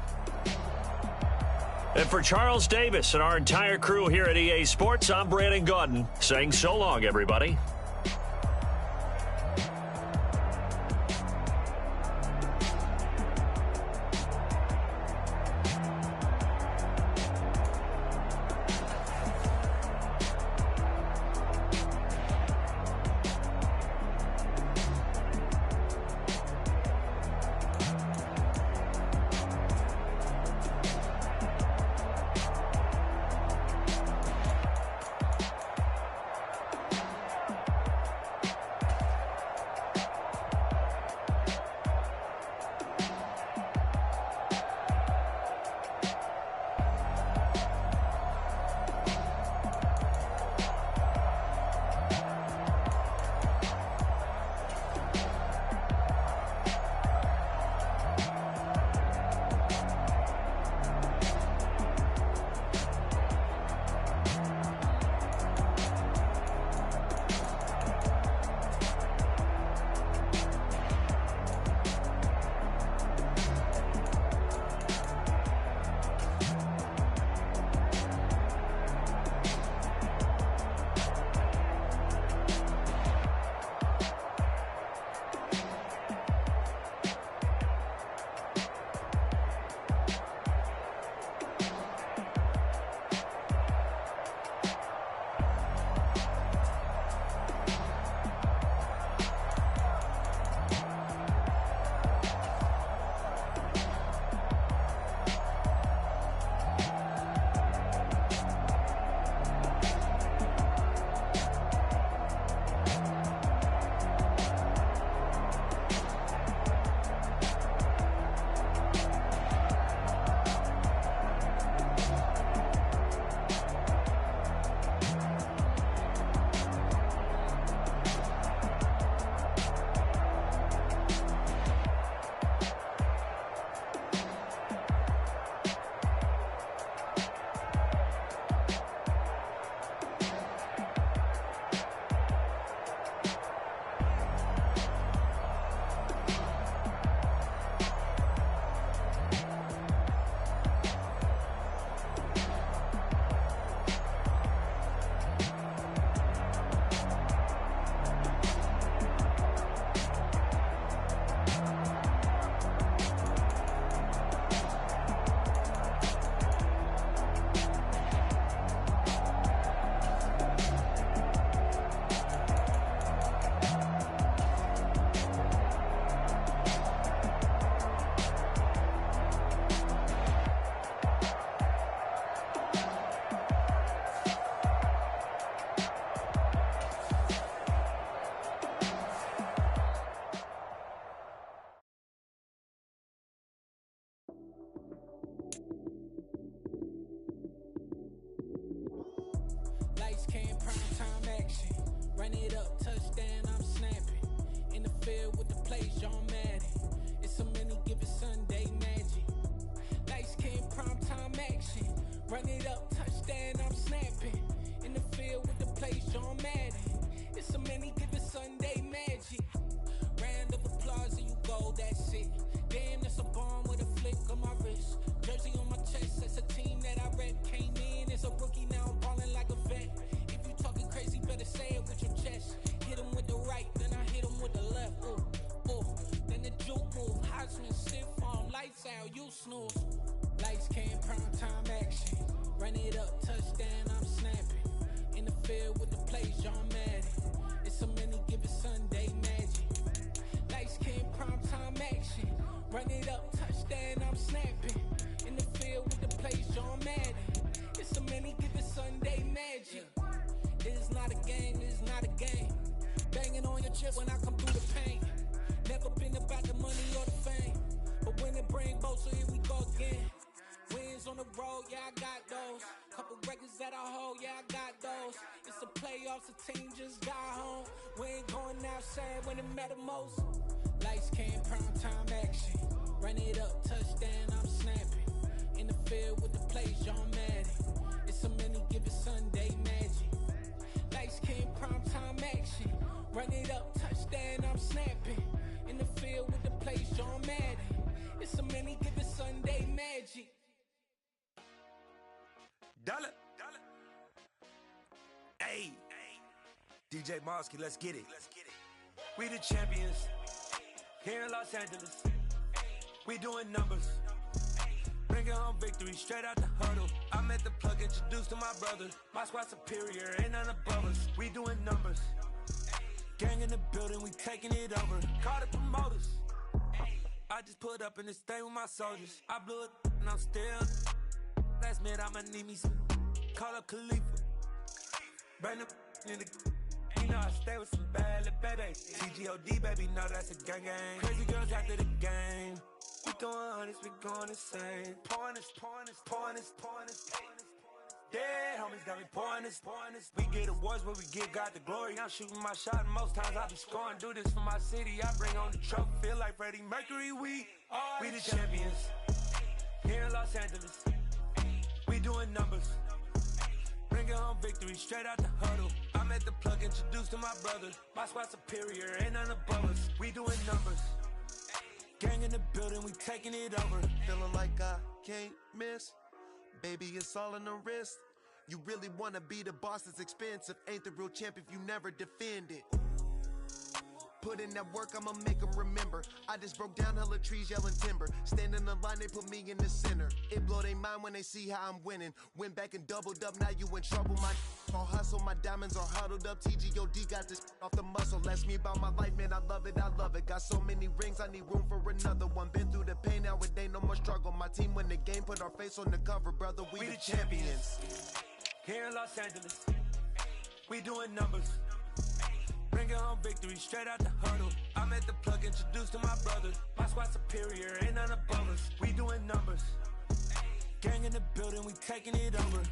And for Charles Davis and our entire crew here at EA Sports, I'm Brandon Gaudin saying so long, everybody. Run it up, touchdown, I'm snapping. In the field with the plays, John Madden. It's so many, give it Sunday magic. Lights came, primetime action. Run it up, touchdown, I'm snapping. In the field with the plays, John Madden. It's so many, give it Sunday magic. Round of applause and you go, that's it. Damn, that's a bomb with a flick on my wrist. Jersey on my chest, that's a team that I rep. Came in as a rookie, now I'm ballin' like a vet. If you talking crazy, better say it with your chest. Hit him with the right, then I hit him with the left. Ooh, ooh, then the juke move. Heisman stiff arm, lights out, you snooze. Lights came, primetime action. Run it up, touchdown, I'm snapping. In the field with the plays, John Madden. It's so many, give it Sunday magic. Lights came, primetime action. Run it up, touchdown, I'm snapping. In the field with the plays, John Madden. It's so many, give it Sunday magic. It is not a game, it is not a game. Banging on your chest when I come through the pain. Never been about the money or the fame. But when it bring both, so here we go again. Wins on the road, yeah, I got those. Couple records that I hold, yeah, I got those. It's the playoffs, the team just got home. We ain't going outside when it matter most. Lights came, primetime action. Run it up, touchdown, I'm snapping. In the field with the plays, John Madden. It's so many, give it Sunday magic. Lights came, primetime action. Run it up, touchdown, I'm snapping. In the field with the plays, John Madden. It's so many, give it Sunday magic. Dollar. Hey. DJ Mosky, let's get it. We the champions. Here in Los Angeles. We doing numbers. Bringing home victory straight out the huddle. I'm at the plug, introduced to my brother. My squad superior, ain't none above us. We doing numbers. Gang in the building, we taking it over. Call the promoters. I just put up in this thing with my soldiers. I blew it and I'm still. Last minute, I'ma need me some. Call up Khalifa. Bring the in the. You know I stay with some bad little baby. TGOD, baby, know that's a gang gang. Crazy girls after the game. We throwing hundreds, we going insane. Pouring this. Dead homies got me pouring this. We get awards, but we give God the glory. I'm shooting my shot, and most times I be scoring. Do this for my city, I bring on the trophy. Feel like Freddie Mercury, we the champions. Here in Los Angeles, we doing numbers. Bringing home victory straight out the huddle. I'm at the plug, introduced to my brother. My squad superior, ain't none above us. We doing numbers. Gang in the building, we taking it over. Feeling like I can't miss. Baby, it's all in the wrist. You really wanna be the boss, it's expensive. Ain't the real champ if you never defend it. Put in that work, I'ma make them remember. I just broke down hella trees, yelling timber. Stand in the line, they put me in the center. It blow their mind when they see how I'm winning. Went back and doubled up, now you in trouble. My all hustle, my diamonds are huddled up. TGOD got this off the muscle. Ask me about my life, man, I love it. Got so many rings, I need room for another one. Been through the pain, now it ain't no more struggle. My team win the game, put our face on the cover, brother. We the champions. Here in Los Angeles, we doing numbers. Bringing home victory straight out the huddle. I'm at the plug, introduced to my brother. My squad superior, ain't none above us. We doing numbers. Gang in the building, we taking it over.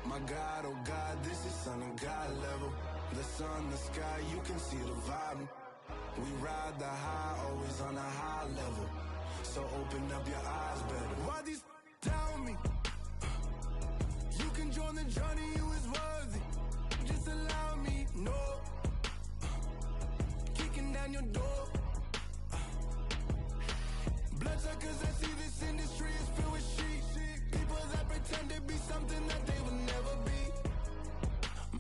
My God, oh God, this is Son of God level. The sun, the sky, you can see the vibe. We ride the high, always on a high level. So open up your eyes better. Why these tell me? You can join the journey, you is worthy. Just allow me, no. Kicking down your door. Bloodsuckers, I see this industry is filled with sheep. pretend to be something that they would never be.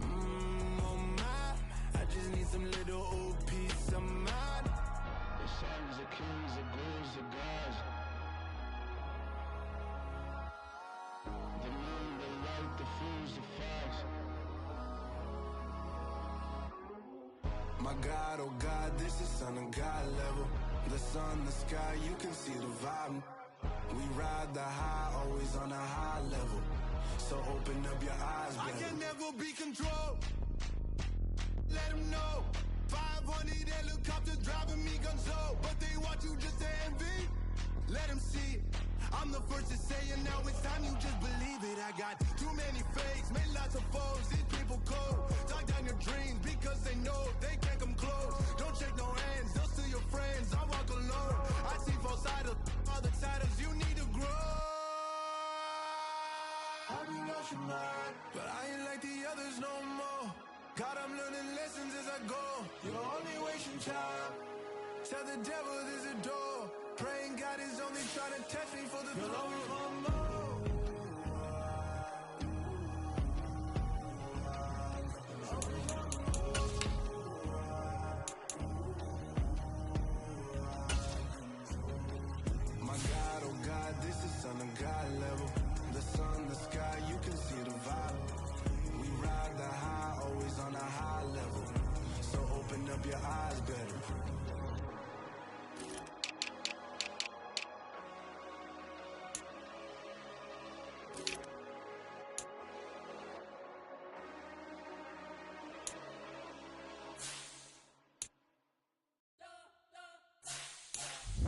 Oh my, I just need some little old peace of mind. The songs, the kings, the ghouls, the gods. The moon, the light, the fools, the facts. My God, oh God, this is son of God level. The sun, the sky, you can see the vibe. We ride the high, always on a high level. So open up your eyes, baby. I can never be controlled. Let them know. 500 helicopters driving me gonzo. But they want you just to envy. Let them see it. I'm the first to say it, now it's time you just believe it. I got too many fakes, made lots of foes. These people cold. Talk down your dreams because they know they can't come close. Don't shake no hands, they'll steal your friends. I walk alone. I see false idols, all the titles you need to grow. Have you lost your mind? But I ain't like the others no more. God, I'm learning lessons as I go. You're only wasting time. Tell the devil there's a door. Praying God is only trying to test me for the glory. You'll always want more. My God, oh God, this is son of God level. The sun, the sky, you can see the vibe. We ride the high, always on a high level. So open up your eyes better.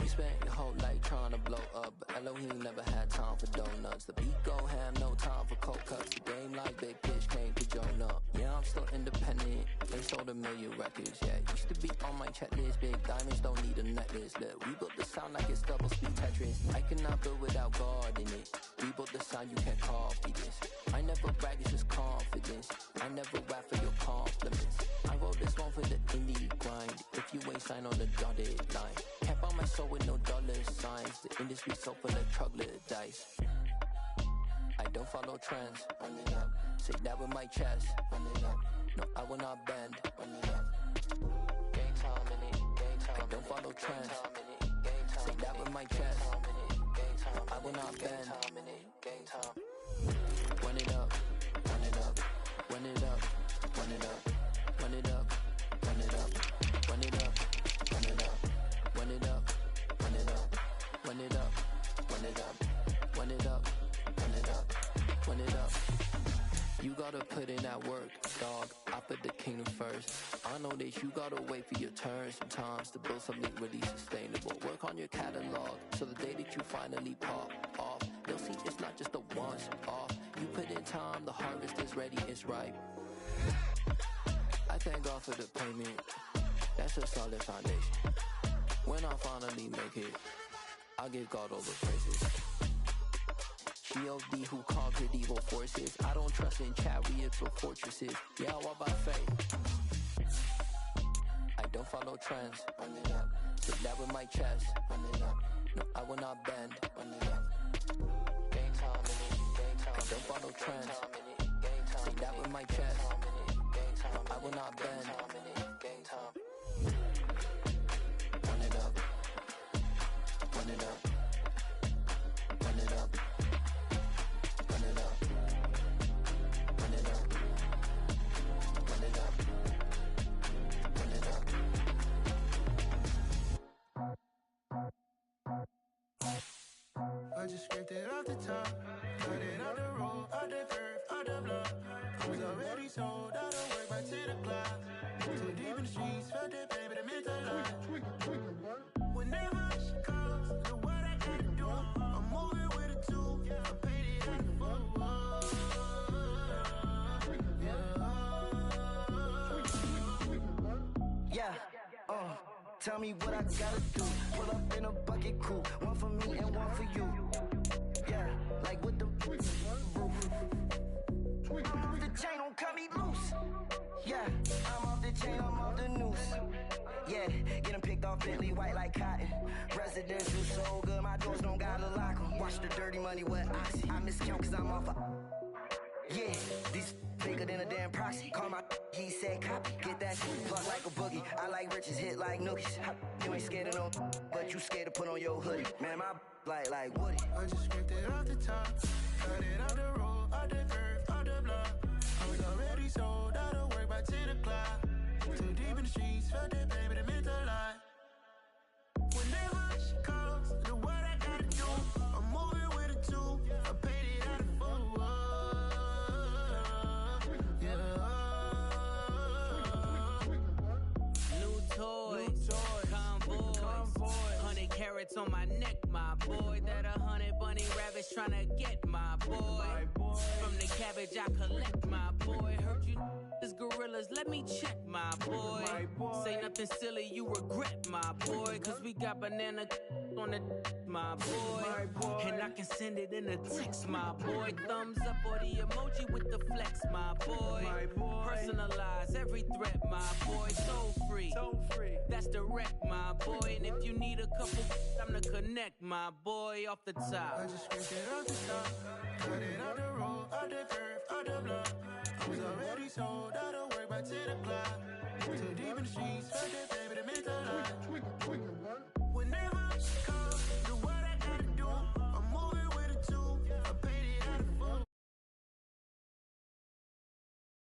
You spent your whole life trying to blow up, but Elohim never had time for donuts. The beat go ham, no time for cold cuts. The game like Big Fish came to join up. Yeah, I'm still independent. They sold 1 million records. Yeah, used to be on my checklist. Big diamonds don't need a necklace. Look, we built the sound like it's double speed Tetris. I cannot build without God in it. We built the sound, you can't copy this. I never brag, it's just confidence. I never rap for your compliments. I wrote this one for the indie grind. If you ain't signed on the dotted line, can't buy my soul with no dollar signs. The industry so full of troglodytes. I don't follow trends. Say that with my chest. No, I will not bend. Game time in it. I don't follow trends. Say that with my chest. I will not bend. Run it up, run it up, run it up, run it up, run it up, run it up, run it up, run it up, run it up, run it up, run it up, run it up, run it up, run it up, run it up. You gotta put in that work, dog. I put the kingdom first. I know that you gotta wait for your turn sometimes to build something really sustainable. Work on your catalog, so the day that you finally pop off, you'll see it's not just a once off. You put in time, the harvest is ready, it's ripe. I thank God for the payment. That's a solid foundation. When I finally make it, I'll give God all the praises. G.O.D. who conquered evil forces. I don't trust in chariots or fortresses. Yeah, I walk by faith. I don't follow trends. Sit that with my chest. No, I will not bend. Game time in it. I don't follow trends. Sit that with my chest. I will not bend. Run it up. Run it up. Run it up. Run it up. Run it up. Run it up. Run it up. I just scraped it off the top, cut it off the road, off the curve, off the block. I was already sold, I don't work back to the clock. Too deep in the streets, felt that pain, but it meant a lot. Whenever she calls, look what I gotta do. I'm moving with a two, I'm paid it out the full. Yeah, tell me what I gotta do. Pull up in a bucket crew, one for me and one for you. Yeah, like with the roof. I'm off the chain, don't cut me loose. Yeah, I'm off the chain, I'm off the noose. Yeah, get them picked off Bentley white like cotton. Residential so good, my doors don't gotta lock them. Watch the dirty money with Oxy. I miscount cause I'm off a... Yeah, these bigger than a damn proxy. Call my he said copy. Get that plug like a boogie. I like riches, hit like nookies. You ain't scared of no, but you scared to put on your hoodie. Man, my like Woody. I just ripped it off the top. Cut it off the road, off the curve, off the block. I was already sold out of work by 10 o'clock. Too deep in the streets, felt that baby, that meant a lot. Whenever she calls, know what I gotta do. I'm moving with a two. I paid it out of full. New toys, convoys, 100 carats on my neck, my boy. That 100 bunny rabbits tryna get my boy. From the cabbage I collect, my boy. Heard you is gorillas, let me check, my boy. Say nothing silly, you regret, my boy. Cause we got banana on the my boy. And I can send it in a text, my boy. Thumbs up or the emoji with the flex, my boy. Personalize every threat, my boy. So free, that's direct, my boy. And if you need a couple, I'm to connect, my boy, off the top. I just ripped it off the top. Cut it off the road, off the curve, off the block. I was already sold out of work by 10